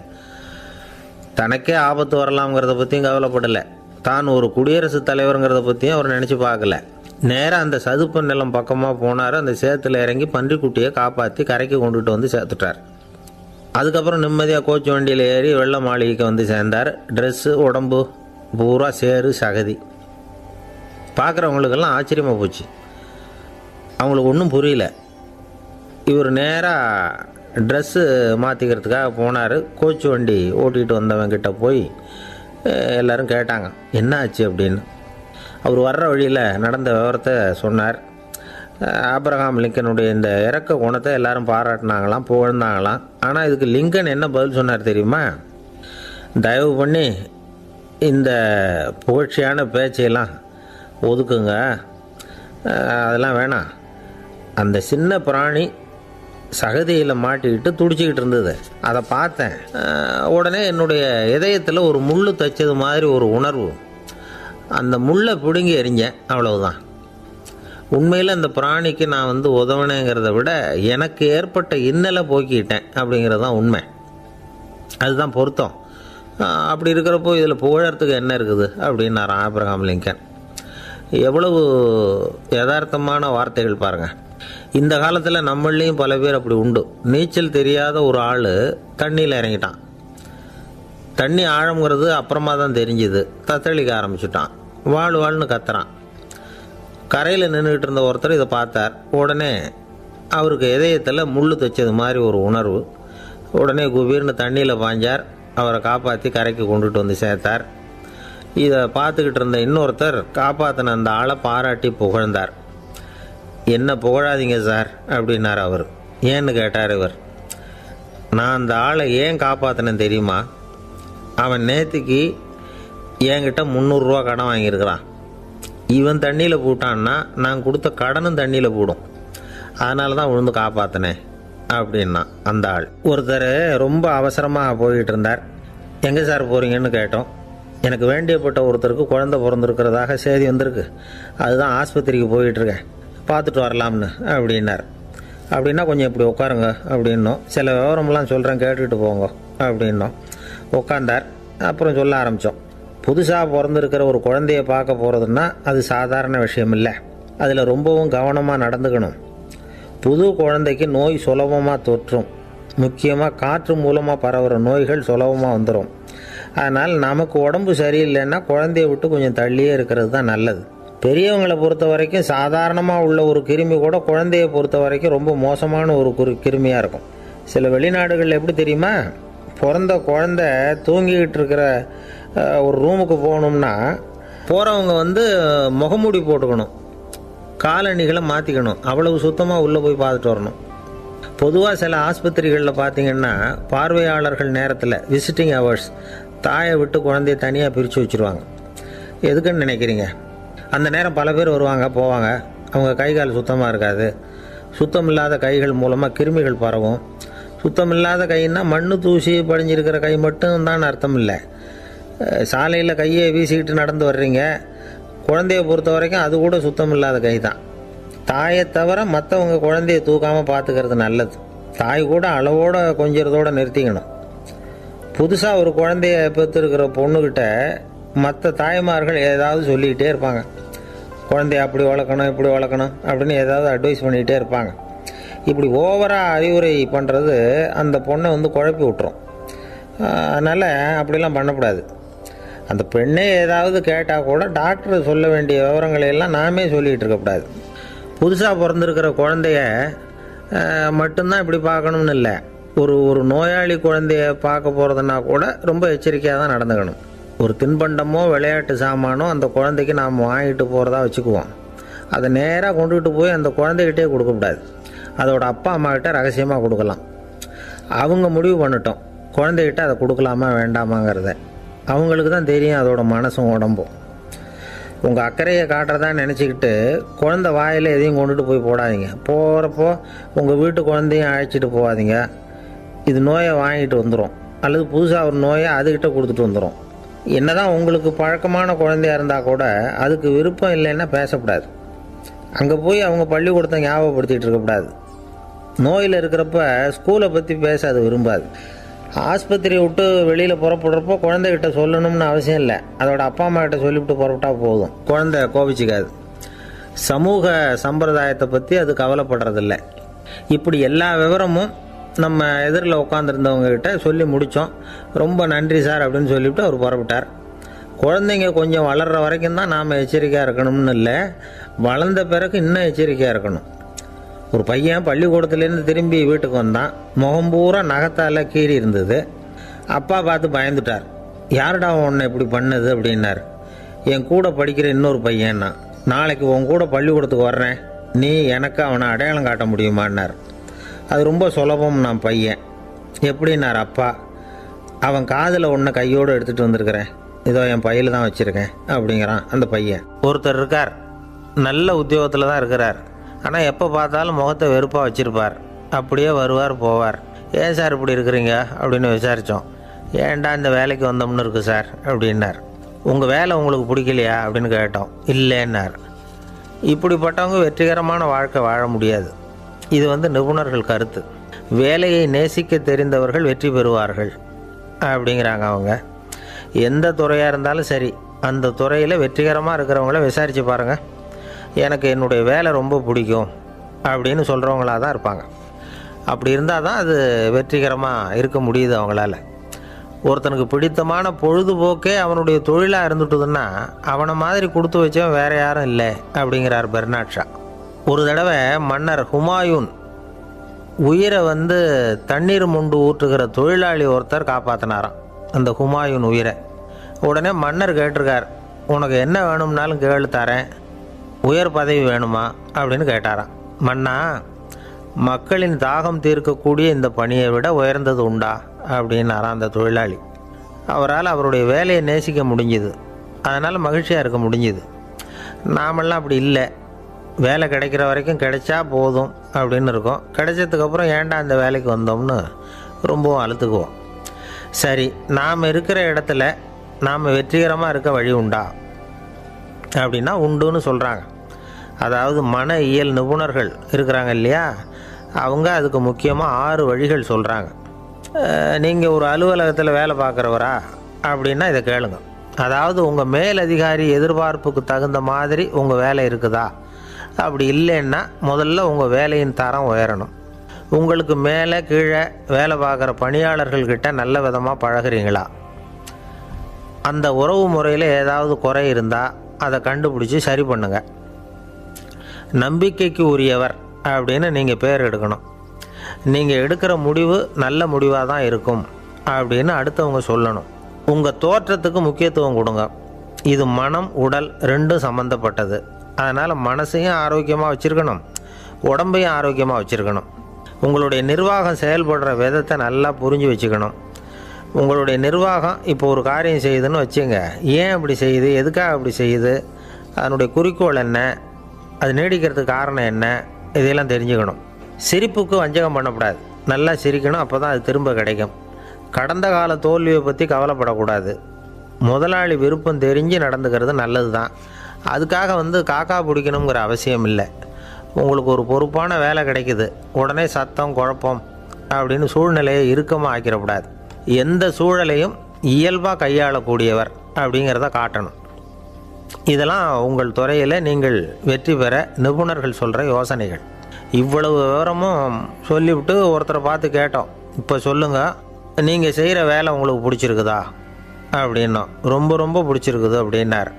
தனக்கே ஆபத்து வரலாம்ங்கிறத பற்றியும் கவலைப்படலை. தான் ஒரு குடியரசுத் தலைவருங்கிறத பற்றியும் அவர் நினச்சி பார்க்கல. நேராக அந்த சதுப்பு நிலம் பக்கமாக போனார். அந்த சேத்துல இறங்கி பன்றிக்குட்டியை காப்பாற்றி கரைக்கு கொண்டுட்டு வந்து சேர்த்துட்டார். அதுக்கப்புறம் நிம்மதியாக கோச்சு வண்டியில் ஏறி வெள்ளை மாளிகைக்கு வந்து சேர்ந்தார். ட்ரெஸ்ஸு உடம்பு பூரா சேறு சகதி. பார்க்குறவங்களுக்கெல்லாம் ஆச்சரியமாக போச்சு. அவங்களுக்கு ஒன்றும் புரியல. இவர் நேராக ட்ரெஸ்ஸு மாற்றிக்கிறதுக்காக போனார். கோச்சு வண்டி ஓட்டிகிட்டு வந்தவங்கிட்ட போய் எல்லோரும் கேட்டாங்க என்ன ஆச்சு அப்படின்னு. அவர் வர்ற வழியில் நடந்த விவரத்தை சொன்னார். ஆபிரகாம் லிங்கனுடைய இந்த இறக்க குணத்தை எல்லாரும் பாராட்டினாங்களாம், புகழ்ந்தாங்களாம். ஆனால் இதுக்கு லிங்கன் என்ன பதில் சொன்னார் தெரியுமா? தயவு பண்ணி இந்த புகழ்ச்சியான பேச்சையெல்லாம் ஒதுக்குங்க, அதெல்லாம் வேணாம். அந்த சின்ன பிராணி சகதியில் மாட்டிக்கிட்டு துடிச்சிக்கிட்டு இருந்தது, அதை பார்த்தேன். உடனே என்னுடைய இதயத்தில் ஒரு முள் தைச்சது மாதிரி ஒரு உணர்வு. அந்த முள்ளை பிடுங்கி எறிஞ்சேன், அவ்வளவுதான். உண்மையில் அந்த பிராணிக்கு நான் உதவினேங்கிறத விட எனக்கு ஏற்பட்ட இன்னலை போக்கிட்டேன் அப்படிங்கிறது தான் உண்மை. அதுதான் பொருத்தம். அப்படி இருக்கிறப்போ இதில் புகழறதுக்கு என்ன இருக்குது அப்படின்னாராம் ஆபிரகாம் லிங்கன். எவ்வளவு யதார்த்தமான வார்த்தைகள் பாருங்கள். இந்த காலத்தில் நம்மளையும் பல பேர் அப்படி உண்டு. நீச்சல் தெரியாத ஒரு ஆள் தண்ணியில் இறங்கிட்டான். தண்ணி ஆழம்ங்கிறது அப்புறமா தான் தெரிஞ்சுது. தத்தளிக்க ஆரம்பிச்சுட்டான். வாழ்னு கத்துறான். கரையில் நின்றுக்கிட்டு இருந்த ஒருத்தர் இதை பார்த்தார். உடனே அவருக்கு இதயத்தில் முள் தைச்சது மாதிரி ஒரு உணர்வு. உடனே குபீர்னு தண்ணியில் பாய்ஞ்சார். அவரை காப்பாற்றி கரைக்கு கொண்டுட்டு வந்து சேர்த்தார். இதை பார்த்துக்கிட்டு இருந்த இன்னொருத்தர் காப்பாற்றின அந்த ஆளை பாராட்டி புகழ்ந்தார். என்ன புகழாதீங்க சார் அப்படின்னார் அவர். ஏன்னு கேட்டார் இவர். நான் அந்த ஆளை ஏன் காப்பாற்றினேன் தெரியுமா? அவன் நேற்றுக்கு என்கிட்ட 300 ரூபா கடன் வாங்கியிருக்கிறான். இவன் தண்ணியில் போட்டான்னா நான் கொடுத்த கடனும் தண்ணியில் போடும். அதனால தான் விழுந்து காப்பாற்றினேன் அப்படின்னா அந்த ஆள். ஒருத்தர் ரொம்ப அவசரமாக போய்கிட்டு இருந்தார். எங்கே சார் போகிறீங்கன்னு கேட்டோம். எனக்கு வேண்டியப்பட்ட ஒருத்தருக்கு குழந்தை பிறந்திருக்கிறதாக செய்தி வந்திருக்கு, அதுதான் ஆஸ்பத்திரிக்கு போயிட்டுருக்கேன், பார்த்துட்டு வரலாம்னு அப்படின்னார். அப்படின்னா கொஞ்சம் இப்படி உட்காருங்க அப்படின்னோம். சில விவரமெல்லாம் சொல்கிறேன், கேட்டுக்கிட்டு போங்க அப்படின்னோம். உட்காந்தார். அப்புறம் சொல்ல ஆரம்பித்தோம். புதுசாக பிறந்திருக்கிற ஒரு குழந்தைய பார்க்க போகிறதுன்னா அது சாதாரண விஷயம் இல்லை. அதில் ரொம்பவும் கவனமாக நடந்துக்கணும். புது குழந்தைக்கு நோய் சுலபமாக தொற்றும். முக்கியமாக காற்று மூலமாக பரவுகிற நோய்கள் சுலபமாக வந்துடும். அதனால் நமக்கு உடம்பு சரியில்லைன்னா குழந்தைய விட்டு கொஞ்சம் தள்ளியே இருக்கிறது தான் நல்லது. பெரியவங்களை பொறுத்த வரைக்கும் சாதாரணமாக உள்ள ஒரு கிருமி கூட குழந்தைய பொறுத்த வரைக்கும் ரொம்ப மோசமான ஒரு கிருமியாக இருக்கும். சில வெளிநாடுகளில் எப்படி தெரியுமா? பிறந்த குழந்தை தூங்கிக்கிட்டு இருக்கிற ஒரு ரூமுக்கு போகணும்னா போகிறவங்க முகமூடி போட்டுக்கணும், காலணிகளை மாற்றிக்கணும், அவ்வளவு சுத்தமாக உள்ளே போய் பார்த்துட்டு வரணும். பொதுவாக சில ஆஸ்பத்திரிகளில் பார்த்திங்கன்னா பார்வையாளர்கள் நேரத்தில் விசிட்டிங் ஹவர்ஸ் தாயை விட்டு குழந்தைய தனியாக பிரித்து வச்சுருவாங்க. எதுக்குன்னு நினைக்கிறீங்க? அந்த நேரம் பல பேர் வருவாங்க போவாங்க. அவங்க கை கால் சுத்தமாக இருக்காது. சுத்தம் இல்லாத கைகள் மூலமாக கிருமிகள் பரவும். சுத்தம் இல்லாத கைன்னா மண்ணு தூசி படிஞ்சிருக்கிற கை மட்டும் தான் அர்த்தம் இல்லை. சாலையில் கையை வீசிக்கிட்டு நடந்து வர்றீங்க, குழந்தைய பொறுத்த வரைக்கும் அது கூட சுத்தம் இல்லாத கை தான். தாயை தவிர மற்றவங்க குழந்தைய தூக்காமல் பார்த்துக்கிறது நல்லது. தாய் கூட அளவோடு கொஞ்சிறதோடு நிறுத்திக்கணும். புதுசாக ஒரு குழந்தைய பெற்றுருக்கிற பொண்ணுக்கிட்ட மற்ற தாய்மார்கள் ஏதாவது சொல்லிக்கிட்டே இருப்பாங்க. குழந்தைய அப்படி வளர்க்கணும் இப்படி வளர்க்கணும் அப்படின்னு ஏதாவது அட்வைஸ் பண்ணிக்கிட்டே இருப்பாங்க. இப்படி ஓவராக அறிவுரை பண்ணுறது அந்த பொண்ணை குழப்பி விட்டுரும். அதனால் அப்படிலாம் பண்ணக்கூடாது. அந்த பெண்ணே ஏதாவது கேட்டால் கூட டாக்டர் சொல்ல வேண்டிய விவரங்களை எல்லாம் நாமே சொல்லிகிட்டு இருக்கக்கூடாது. புதுசாக பிறந்திருக்கிற குழந்தைய மட்டும்தான் இப்படி பார்க்கணும்னு இல்லை. ஒரு நோயாளி குழந்தைய பார்க்க போகிறதுனா கூட ரொம்ப எச்சரிக்கையாக தான் நடந்துக்கணும். ஒரு தின்பண்டமோ விளையாட்டு சாமானோ அந்த குழந்தைக்கு நாம் வாங்கிட்டு போகிறதா வச்சுக்குவோம். அதை நேராக கொண்டுகிட்டு போய் அந்த குழந்தைகிட்டே கொடுக்கக்கூடாது. அதோட அப்பா அம்மாக்கிட்ட ரகசியமாக கொடுக்கலாம். அவங்க முடிவு பண்ணிட்டோம் குழந்தைகிட்ட அதை கொடுக்கலாமா வேண்டாமாங்கிறத. அவங்களுக்கு தான் தெரியும் அதோட மனசும் உடம்பும். உங்கள் அக்கறையை காட்டுறதா நினச்சிக்கிட்டு குழந்தை வாயில் எதையும் கொண்டுட்டு போய் போடாதீங்க. போகிறப்போ உங்கள் வீட்டு குழந்தையும் அழைச்சிட்டு போகாதீங்க. இது நோயை வாங்கிட்டு வந்துடும், அல்லது புதுசாக ஒரு நோயை அதுக்கிட்ட கொடுத்துட்டு வந்துடும். என்னதான் உங்களுக்கு பழக்கமான குழந்தையாக இருந்தால் கூட அதுக்கு விருப்பம் இல்லைன்னா பேசக்கூடாது. அங்கே போய் அவங்க பள்ளிக்கூடத்தை ஞாபகப்படுத்திகிட்டு இருக்கக்கூடாது. நோயில் இருக்கிறப்ப ஸ்கூலை பற்றி பேச அது விரும்பாது. ஆஸ்பத்திரியை விட்டு வெளியில் புறப்படுறப்போ குழந்தைகிட்ட சொல்லணும்னு அவசியம் இல்லை. அதோட அப்பா அம்மா கிட்ட சொல்லிவிட்டு புறப்பட்டா போதும், குழந்தை கோபிச்சிக்காது. சமூக சம்பிரதாயத்தை பற்றி அது கவலைப்படுறதில்ல. இப்படி எல்லா விவரமும் நம்ம எதிரில் உட்காந்துருந்தவங்க கிட்ட சொல்லி முடித்தோம். ரொம்ப நன்றி சார் அப்படின்னு சொல்லிவிட்டு அவர் புறப்பட்டார். குழந்தைங்க கொஞ்சம் வளர்கிற வரைக்கும் தான் நாம் எச்சரிக்கையாக இருக்கணும்னு இல்லை, வளர்ந்த பிறகு இன்னும் எச்சரிக்கையாக இருக்கணும். ஒரு பையன் பள்ளிக்கூடத்துலேருந்து திரும்பி வீட்டுக்கு வந்தான். முகம் பூரா நகத்தால் கீறி இருந்தது. அப்பா பார்த்து பயந்துட்டார். யாருடா உன்னை இப்படி பண்ணது அப்படின்னார். என் கூட படிக்கிற இன்னொரு பையன்னா. நாளைக்கு உன் கூட பள்ளிக்கூடத்துக்கு வர்றேன், நீ எனக்கு அவனை அடையாளம் காட்ட முடியுமான்னார். அது ரொம்ப சுலபம் நான் பையன். எப்படின்னார் அப்பா. அவன் காதில் ஒன்றை கையோடு எடுத்துகிட்டு வந்திருக்கிறேன், இதோ என் பையில் தான் வச்சுருக்கேன் அப்படிங்கிறான் அந்த பையன். ஒருத்தர் இருக்கார், நல்ல உத்தியோகத்தில் தான் இருக்கிறார். ஆனால் எப்போ பார்த்தாலும் முகத்தை வெறுப்பாக வச்சுருப்பார். அப்படியே வருவார் போவார். ஏன் சார் இப்படி இருக்கிறீங்க அப்படின்னு விசாரித்தோம். ஏன்டா இந்த வேலைக்கு வந்தோம்னு இருக்குது சார் அப்படின்னார். உங்கள் வேலை உங்களுக்கு பிடிக்கலையா அப்படின்னு கேட்டோம். இல்லைன்னார். இப்படிப்பட்டவங்க வெற்றிகரமான வாழ்க்கை வாழ முடியாது. இது நிபுணர்கள் கருத்து. வேலையை நேசிக்க தெரிந்தவர்கள் வெற்றி பெறுவார்கள் அப்படிங்கிறாங்க அவங்க. எந்த துறையாக இருந்தாலும் சரி, அந்த துறையில் வெற்றிகரமாக இருக்கிறவங்கள விசாரித்து பாருங்கள். எனக்கு என்னுடைய வேலை ரொம்ப பிடிக்கும் அப்படின்னு சொல்கிறவங்களாக தான் இருப்பாங்க. அப்படி இருந்தால் தான் அது வெற்றிகரமாக இருக்க முடியுது அவங்களால. ஒருத்தனுக்கு பிடித்தமான பொழுதுபோக்கே அவனுடைய தொழிலாக இருந்துட்டுதுன்னா அவனை மாதிரி கொடுத்து வச்சவன் வேறு யாரும் இல்லை அப்படிங்கிறார் பெர்னாட் ஷா. ஒரு தடவை மன்னர் ஹுமாயூன் உயிரை தண்ணீர் முண்டு ஊற்றுகிற தொழிலாளி ஒருத்தர் காப்பாற்றினாராம் அந்த ஹுமாயூன் உயிரை. உடனே மன்னர் கேட்டிருக்கார், உனக்கு என்ன வேணும்னாலும் கேளு தரேன், உயர் பதவி வேணுமா அப்படின்னு கேட்டாராம். மன்னா, மக்களின் தாகம் தீர்க்கக்கூடிய இந்த பணியை விட உயர்ந்தது உண்டா அப்படின்னாராம் அந்த தொழிலாளி. அவரால் அவருடைய வேலையை நேசிக்க முடிஞ்சுது, அதனால் மகிழ்ச்சியாக இருக்க முடிஞ்சுது. நாமெல்லாம் அப்படி இல்லை. வேலை கிடைக்கிற வரைக்கும் கிடைச்சா போதும் அப்படின்னு இருக்கோம். கிடைச்சதுக்கப்புறம் ஏன்டா அந்த வேலைக்கு வந்தோம்னு ரொம்பவும் அழுத்துக்குவோம். சரி, நாம் இருக்கிற இடத்துல நாம் வெற்றிகரமாக இருக்க வழி உண்டா அப்படின்னா உண்டுன்னு சொல்கிறாங்க. அதாவது மன இயல் நிபுணர்கள் இருக்கிறாங்க இல்லையா, அவங்க அதுக்கு முக்கியமாக 6 வழிகள் சொல்கிறாங்க. நீங்கள் ஒரு அலுவலகத்தில் வேலை பார்க்குறவரா அப்படின்னா இதை கேளுங்க. அதாவது உங்கள் மேலதிகாரி எதிர்பார்ப்புக்கு தகுந்த மாதிரி உங்கள் வேலை இருக்குதா? அப்படி இல்லைன்னா முதல்ல உங்கள் வேலையின் தரம் உயரணும். உங்களுக்கு மேலே கீழே வேலை பார்க்குற பணியாளர்கள்கிட்ட நல்ல விதமாக பழகிறீங்களா? அந்த உறவு முறையில் ஏதாவது குறை இருந்தால் அதை கண்டுபிடிச்சி சரி பண்ணுங்க. நம்பிக்கைக்கு உரியவர் அப்படின்னு நீங்கள் பேர் எடுக்கணும். நீங்கள் எடுக்கிற முடிவு நல்ல முடிவாக தான் இருக்கும் அப்படின்னு அடுத்தவங்க சொல்லணும். உங்கள் தோற்றத்துக்கு முக்கியத்துவம் கொடுங்க. இது மனம் உடல் ரெண்டும் சம்மந்தப்பட்டது. அதனால் மனசையும் ஆரோக்கியமாக வச்சுருக்கணும், உடம்பையும் ஆரோக்கியமாக வச்சுருக்கணும். உங்களுடைய நிர்வாகம் செயல்படுற விதத்தை நல்லா புரிஞ்சு வச்சுக்கணும். உங்களுடைய நிர்வாகம் இப்போ ஒரு காரியம் செய்யுதுன்னு வச்சுங்க, ஏன் அப்படி செய்யுது, எதுக்காக அப்படி செய்யுது, அதனுடைய குறிக்கோள் என்ன, அது நீடிக்கிறதுக்கு காரணம் என்ன, இதையெல்லாம் தெரிஞ்சுக்கணும். சிரிப்புக்கு வஞ்சகம் பண்ணக்கூடாது, நல்லா சிரிக்கணும், அப்போ தான் அது திரும்ப கிடைக்கும். கடந்த கால தோல்வியை பற்றி கவலைப்படக்கூடாது. முதலாளி விருப்பம் தெரிஞ்சு நடந்துக்கிறது நல்லது தான். அதுக்காக காக்கா பிடிக்கணுங்கிற அவசியம் இல்லை. உங்களுக்கு ஒரு பொறுப்பான வேலை கிடைக்குது, உடனே சத்தம் குழப்பம் அப்படின்னு சூழ்நிலையை இறுக்கமாக ஆக்கிடக்கூடாது. எந்த சூழலையும் இயல்பாக கையாளக்கூடியவர் அப்படிங்கிறத காட்டணும். இதெல்லாம் உங்கள் துறையில் நீங்கள் வெற்றி பெற நிபுணர்கள் சொல்கிற யோசனைகள். இவ்வளவு விவரமும் சொல்லிவிட்டு ஒருத்தரை பார்த்து கேட்டோம், இப்போ சொல்லுங்கள், நீங்கள் செய்கிற வேலை உங்களுக்கு பிடிச்சிருக்குதா அப்படின்னோம். ரொம்ப ரொம்ப பிடிச்சிருக்குது அப்படின்னார்.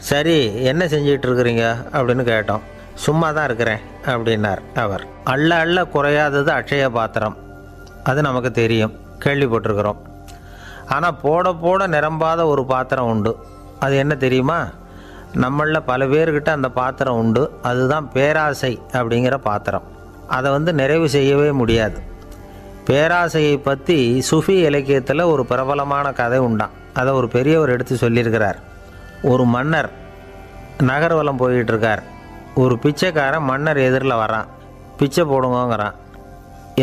சரி, என்ன செஞ்சிகிட்ருக்குறீங்க அப்படின்னு கேட்டோம். சும்மா தான் இருக்கிறேன் அப்படின்னார் அவர். அள்ள அள்ள குறையாதது அட்சய பாத்திரம், அது நமக்கு தெரியும், கேள்விப்பட்டிருக்கிறோம். ஆனால் போட போட நிரம்பாத ஒரு பாத்திரம் உண்டு. அது என்ன தெரியுமா? நம்மளில் பல பேர்கிட்ட அந்த பாத்திரம் உண்டு. அதுதான் பேராசை அப்படிங்கிற பாத்திரம். அதை நிறைவு செய்யவே முடியாது. பேராசையை பற்றி சுஃபி இலக்கியத்தில் ஒரு பிரபலமான கதை உண்டாம். அதை ஒரு பெரியவர் எடுத்து சொல்லியிருக்கிறார். ஒரு மன்னர் நகர்வலம் போயிட்டுருக்கார். ஒரு பிச்சைக்காரன் மன்னர் எதிரில் வரான். பிச்சை போடுங்கங்கிறான்.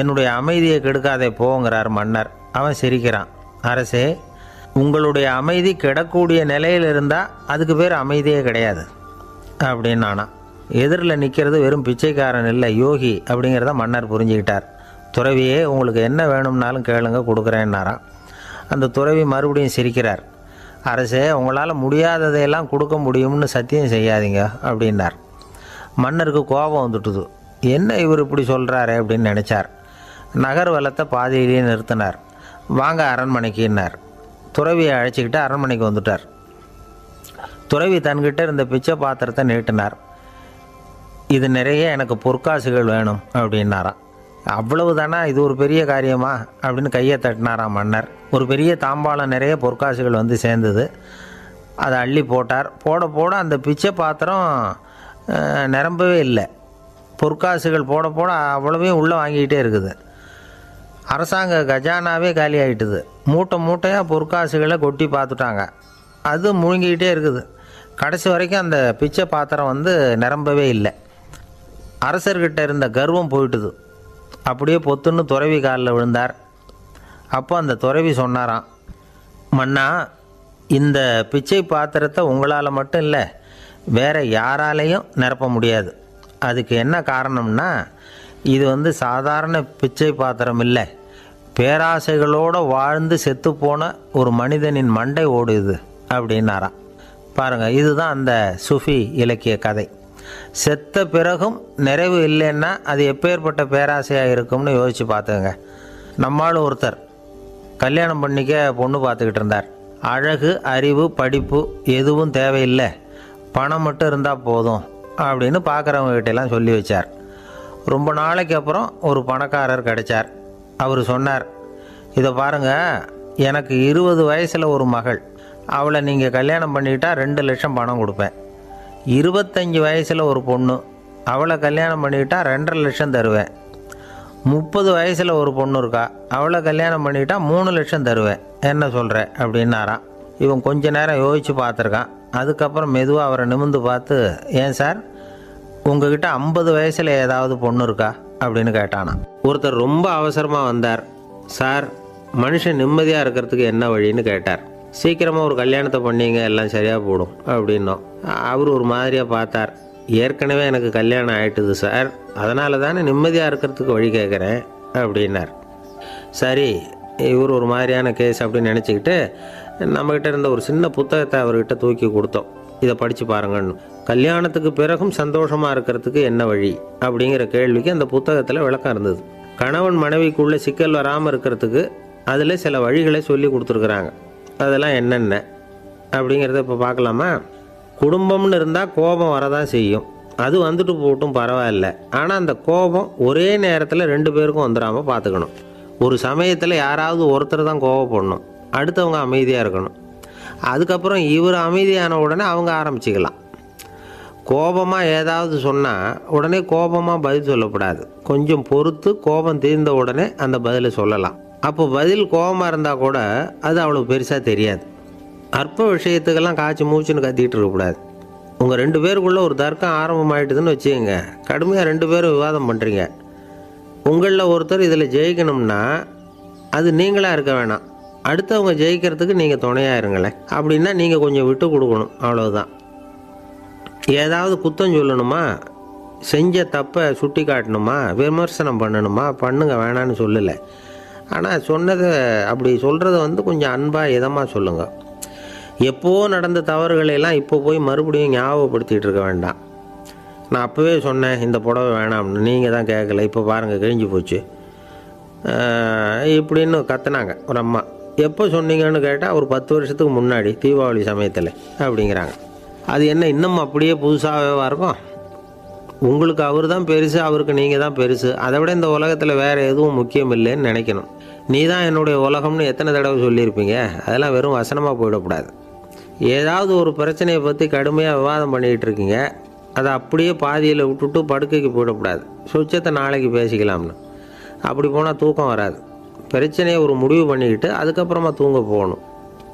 என்னுடைய அமைதியை கெடுக்காதே போங்கிறார் மன்னர். அவன் சிரிக்கிறான். அரசே, உங்களுடைய அமைதி கெடக்கூடிய நிலையில் இருந்தால் அதுக்கு பேர் அமைதியே கிடையாது அப்படின்னு. ஆனால் எதிரில் நிற்கிறது வெறும் பிச்சைக்காரன் இல்லை, யோகி அப்படிங்கிறத மன்னர் புரிஞ்சுக்கிட்டார். துறவியே, உங்களுக்கு என்ன வேணும்னாலும் கேளுங்க, கொடுக்குறேன்னாராம். அந்த துறவி மறுபடியும் சிரிக்கிறார். அரசே, உங்களால் முடியாததையெல்லாம் கொடுக்க முடியும்னு சத்தியம் செய்யாதீங்க அப்படின்னார். மன்னருக்கு கோபம் வந்துட்டுது. என்ன இவர் இப்படி சொல்கிறாரு அப்படின்னு நினச்சார். நகர்வலத்தை பாதியிலேயே நிறுத்தினார். வாங்க அரண்மனைக்குன்னார். துறவியை அழைச்சிக்கிட்டு அரண்மனைக்கு வந்துட்டார். துறவி தன்கிட்ட இருந்த பிச்சை பாத்திரத்தை நீட்டினார். இது நிறைய எனக்கு பொற்காசுகள் வேணும் அப்படின்னாராம். அவ்வளவு தானா, இது ஒரு பெரிய காரியமா அப்படின்னு கையை தட்டினாராம் மன்னர். ஒரு பெரிய தாம்பாளம் நிறைய பொற்காசுகள் வந்து சேர்ந்தது. அதை அள்ளி போட்டார். போட போட அந்த பிச்சை பாத்திரம் நிரம்பவே இல்லை. பொற்காசுகள் போட போட அவ்வளவையும் உள்ளே வாங்கிக்கிட்டே இருக்குது. அரசாங்க கஜானாவே காலி ஆகிட்டுது. மூட்டை மூட்டையாக பொற்காசுகளை கொட்டி பார்த்துட்டாங்க. அது முழுங்கிக்கிட்டே இருக்குது. கடைசி வரைக்கும் அந்த பிச்சை பாத்திரம் வந்து நிரம்பவே இல்லை. அரசர்கிட்ட இருந்த கர்வம் போயிட்டுது. அப்படியே பொத்துன்னு துறவி காலில் விழுந்தார். அப்போ அந்த துறவி சொன்னாராம், மன்னா, இந்த பிச்சை பாத்திரத்தை உங்களால் மட்டும் இல்லை, வேறு யாராலையும் நிரப்ப முடியாது. அதுக்கு என்ன காரணம்னா, இது வந்து சாதாரண பிச்சை பாத்திரம் இல்லை, பேராசைகளோடு வாழ்ந்து செத்துப்போன ஒரு மனிதனின் மண்டை ஓடுது அப்படின்னாராம். பாருங்கள், இதுதான் அந்த சுஃபி இலக்கிய கதை. செத்த பிறகும் நிறைவு இல்லைன்னா அது எப்பேற்பட்ட பேராசையாக இருக்கும்னு யோசித்து பார்த்துங்க. நம்மால் ஒருத்தர் கல்யாணம் பண்ணிக்க பொண்ணு பார்த்துக்கிட்டு இருந்தார். அழகு, அறிவு, படிப்பு எதுவும் தேவையில்லை, பணம் மட்டும் இருந்தால் போதும் அப்படின்னு பார்க்குறவங்ககிட்டெல்லாம் சொல்லி வச்சார். ரொம்ப நாளைக்கு அப்புறம் ஒரு பணக்காரர் கிடைச்சார். அவர் சொன்னார், இதை பாருங்கள், எனக்கு 20 வயசில் ஒரு மகள், அவளை நீங்கள் கல்யாணம் பண்ணிக்கிட்டா 2 லட்சம் பணம் கொடுப்பேன். 25 வயசில் ஒரு பொண்ணு, அவளை கல்யாணம் பண்ணிக்கிட்டா 2.5 லட்சம் தருவேன். 30 வயசில் ஒரு பொண்ணு இருக்கா, அவளை கல்யாணம் பண்ணிக்கிட்டா 3 லட்சம் தருவேன். என்ன சொல்கிற அப்படின்னாராம். இவன் கொஞ்ச நேரம் யோசித்து பார்த்துருக்கான். அதுக்கப்புறம் மெதுவாக அவரை நிமிர்ந்து பார்த்து, ஏன் சார், உங்ககிட்ட 50 வயசில் ஏதாவது பொண்ணு இருக்கா அப்படின்னு கேட்டானா. ஒருத்தர் ரொம்ப அவசரமாக வந்தார். சார், மனுஷன் நிம்மதியாக இருக்கிறதுக்கு என்ன வழின்னு கேட்டார். சீக்கிரமாக ஒரு கல்யாணத்தை பண்ணிங்க, எல்லாம் சரியாக போடும் அப்படின்னோம். அவர் ஒரு மாதிரியாக பார்த்தார். ஏற்கனவே எனக்கு கல்யாணம் ஆகிட்டுது சார், அதனால தானே நிம்மதியாக இருக்கிறதுக்கு வழி கேட்குறேன் அப்படின்னார். சரி, இவர் ஒரு மாதிரியான கேஸ் அப்படின்னு நினச்சிக்கிட்டு நம்மக்கிட்ட இருந்த ஒரு சின்ன புத்தகத்தை அவர்கிட்ட தூக்கி கொடுத்தோம். இதை படித்து பாருங்கன்னு. கல்யாணத்துக்கு பிறகும் சந்தோஷமாக இருக்கிறதுக்கு என்ன வழி அப்படிங்கிற கேள்விக்கு அந்த புத்தகத்தில் விளக்கம் இருந்தது. கணவன் மனைவிக்குள்ளே சிக்கல் வராமல் இருக்கிறதுக்கு அதில் சில வழிகளை சொல்லி கொடுத்துருக்குறாங்க. அதெல்லாம் என்னென்ன அப்படிங்கிறத இப்போ பார்க்கலாமா? குடும்பம்னு இருந்தால் கோபம் வரதான் செய்யும். அது வந்துட்டு போட்டும் பரவாயில்ல. ஆனால் அந்த கோபம் ஒரே நேரத்தில் 2 பேருக்கும் வந்துடாமல் பார்த்துக்கணும். ஒரு சமயத்தில் யாராவது ஒருத்தர் தான் கோபப்படணும், அடுத்தவங்க அமைதியாக இருக்கணும். அதுக்கப்புறம் இவர் அமைதியான உடனே அவங்க ஆரம்பிச்சிக்கலாம். கோபமாக ஏதாவது சொன்னால் உடனே கோபமாக பதில் சொல்லக்கூடாது. கொஞ்சம் பொறுத்து கோபம் தீர்ந்த உடனே அந்த பதிலை சொல்லலாம். அப்போ பதில் கோபமாக இருந்தால் கூட அது அவ்வளோ பெருசாக தெரியாது. அற்ப விஷயத்துக்கெல்லாம் காய்ச்சி மூச்சுன்னு கத்திக்கிட்டு இருக்கக்கூடாது. உங்கள் 2 பேருக்குள்ளே ஒரு தர்க்கம் ஆரம்பமாயிட்டுதுன்னு வச்சுக்கோங்க. கடுமையாக 2 பேரும் விவாதம் பண்ணுறீங்க. உங்களில் ஒருத்தர் இதில் ஜெயிக்கணும்னா அது நீங்களாக இருக்க வேணாம், அடுத்தவங்க ஜெயிக்கிறதுக்கு நீங்கள் துணையாக இருங்களேன். அப்படின்னா நீங்கள் கொஞ்சம் விட்டு கொடுக்கணும், அவ்வளோதான். ஏதாவது குத்தம் சொல்லணுமா, செஞ்ச தப்பை சுட்டி காட்டணுமா, விமர்சனம் பண்ணணுமா, பண்ணுங்க, வேணான்னு சொல்லலை. ஆனால் சொன்னதை அப்படி சொல்கிறத வந்து கொஞ்சம் அன்பாக இதமாக சொல்லுங்கள். எப்போவோ நடந்த தவறுகளையெல்லாம் இப்போ போய் மறுபடியும் ஞாபகப்படுத்திகிட்டு இருக்க வேண்டாம். நான் அப்போவே சொன்னேன் இந்த புடவை வேணாம்னு, நீங்கள் தான் கேட்கல, இப்போ பாருங்கள் கிழிஞ்சு போச்சு இப்படின்னு கத்துனாங்க ஒரு அம்மா. எப்போ சொன்னீங்கன்னு கேட்டால் ஒரு 10 வருஷத்துக்கு முன்னாடி தீபாவளி சமயத்தில் அப்படிங்கிறாங்க. அது என்ன இன்னும் அப்படியே புதுசாகவே இருக்கும்? உங்களுக்கு அவர் தான் பெருசு, அவருக்கு நீங்கள் தான் பெருசு. அதை விட இந்த உலகத்தில் வேறு எதுவும் முக்கியம் இல்லைன்னு நினைக்கணும். நீ தான் என்னுடைய உலகம்னு எத்தனை தடவை சொல்லியிருப்பீங்க? அதெல்லாம் வெறும் வசனமாக போயிடக்கூடாது. ஏதாவது ஒரு பிரச்சனையை பற்றி கடுமையாக விவாதம் பண்ணிக்கிட்டு இருக்கீங்க, அதை அப்படியே பாதியில் விட்டுட்டு படுக்கைக்கு போயிடக்கூடாது. சுச்சத்தை நாளைக்கு பேசிக்கலாம்னு. அப்படி போனால் தூக்கம் வராது. பிரச்சனையை ஒரு முடிவு பண்ணிக்கிட்டு அதுக்கப்புறமா தூங்க போகணும்.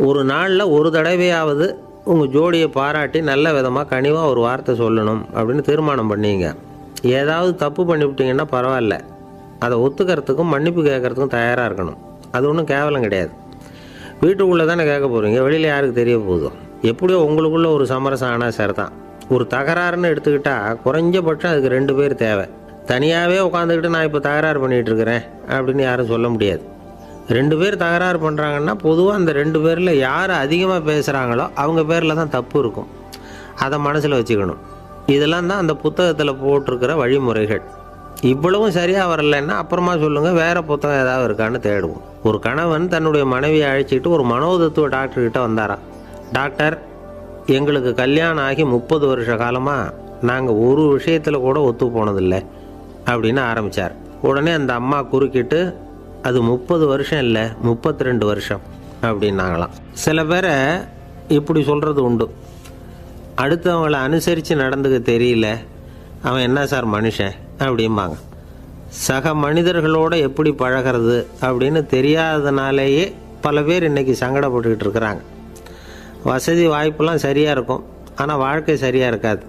ஒரு நாளில் ஒரு தடவையாவது உங்கள் ஜோடியை பாராட்டி நல்ல விதமாக கனிவாக ஒரு வார்த்தை சொல்லணும் அப்படின்னு தீர்மானம் பண்ணிங்க. ஏதாவது தப்பு பண்ணிவிட்டீங்கன்னா பரவாயில்ல, அதை ஒத்துக்கிறதுக்கும் மன்னிப்பு கேட்குறதுக்கும் தயாராக இருக்கணும். அது ஒன்றும் கேவலம் கிடையாது. வீட்டுக்குள்ளே தானே கேட்க போகிறீங்க, வெளியில் யாருக்கு தெரிய போதும்? எப்படியோ உங்களுக்குள்ளே ஒரு சமரசம் ஆனால் சரி தான். ஒரு தகராறுன்னு எடுத்துக்கிட்டால் குறைஞ்சபட்சம் அதுக்கு 2 பேர் தேவை. தனியாகவே உட்காந்துக்கிட்டு நான் இப்போ தகராறு பண்ணிகிட்டு இருக்கிறேன் அப்படின்னு யாரும் சொல்ல முடியாது. 2 பேர் தகராறு பண்ணுறாங்கன்னா பொதுவாக அந்த 2 பேரில் யார் அதிகமாக பேசுகிறாங்களோ அவங்க பேரில் தான் தப்பு இருக்கும். அதை மனசில் வச்சுக்கணும். இதெல்லாம் தான் அந்த புத்தகத்தில் போட்டிருக்கிற வழிமுறைகள். இவ்வளவும் சரியாக வரலைன்னா அப்புறமா சொல்லுங்கள், வேறு புத்தகம் ஏதாவது இருக்கான்னு தேடுவோம். ஒரு கணவன் தன்னுடைய மனைவியை அழைச்சிட்டு ஒரு மனோதத்துவ டாக்டர்கிட்ட வந்தாராம். டாக்டர், எங்களுக்கு கல்யாணம் ஆகி 30 வருஷ காலமாக நாங்கள் ஒரு விஷயத்தில் கூட ஒத்து போனதில்லை அப்படின்னு ஆரம்பித்தார். உடனே அந்த அம்மா குறுக்கிட்டு, அது 30 வருஷம் இல்லை 32 வருஷம் அப்படின்னாங்களாம். சில பேரை இப்படி சொல்கிறது உண்டு. அடுத்தவங்களை அனுசரித்து நடந்துக்க தெரியல, அவன் என்ன சார் மனுஷன் அப்படிம்பாங்க. சக மனிதர்களோடு எப்படி பழகிறது அப்படின்னு தெரியாததுனாலேயே பல பேர் இன்றைக்கி சங்கடப்பட்டுக்கிட்டு இருக்கிறாங்க. வசதி வாய்ப்பெல்லாம் சரியாக இருக்கும், ஆனால் வாழ்க்கை சரியாக இருக்காது.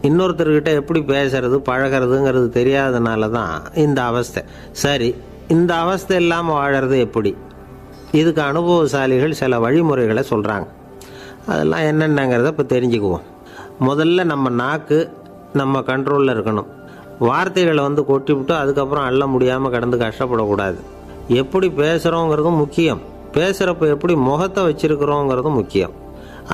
இன்னொருத்தர்கிட்ட எப்படி பேசுறது பழகிறதுங்கிறது தெரியாததுனால தான் இந்த அவஸ்தை. சரி, இந்த அவஸ்தை இல்லாமல் வாழறது எப்படி? இதுக்கு அனுபவசாலிகள் சில வழிமுறைகளை சொல்கிறாங்க. அதெல்லாம் என்னென்னங்கிறத இப்போ தெரிஞ்சுக்குவோம். முதல்ல நம்ம நாக்கு நம்ம கண்ட்ரோலில் இருக்கணும். வார்த்தைகளை கொட்டிவிட்டு அதுக்கப்புறம் அள்ள முடியாமல் கடந்து கஷ்டப்படக்கூடாது. எப்படி பேசுகிறோங்கிறதும் முக்கியம், பேசுகிறப்ப எப்படி முகத்தை வச்சுருக்கிறோங்கிறதும் முக்கியம்.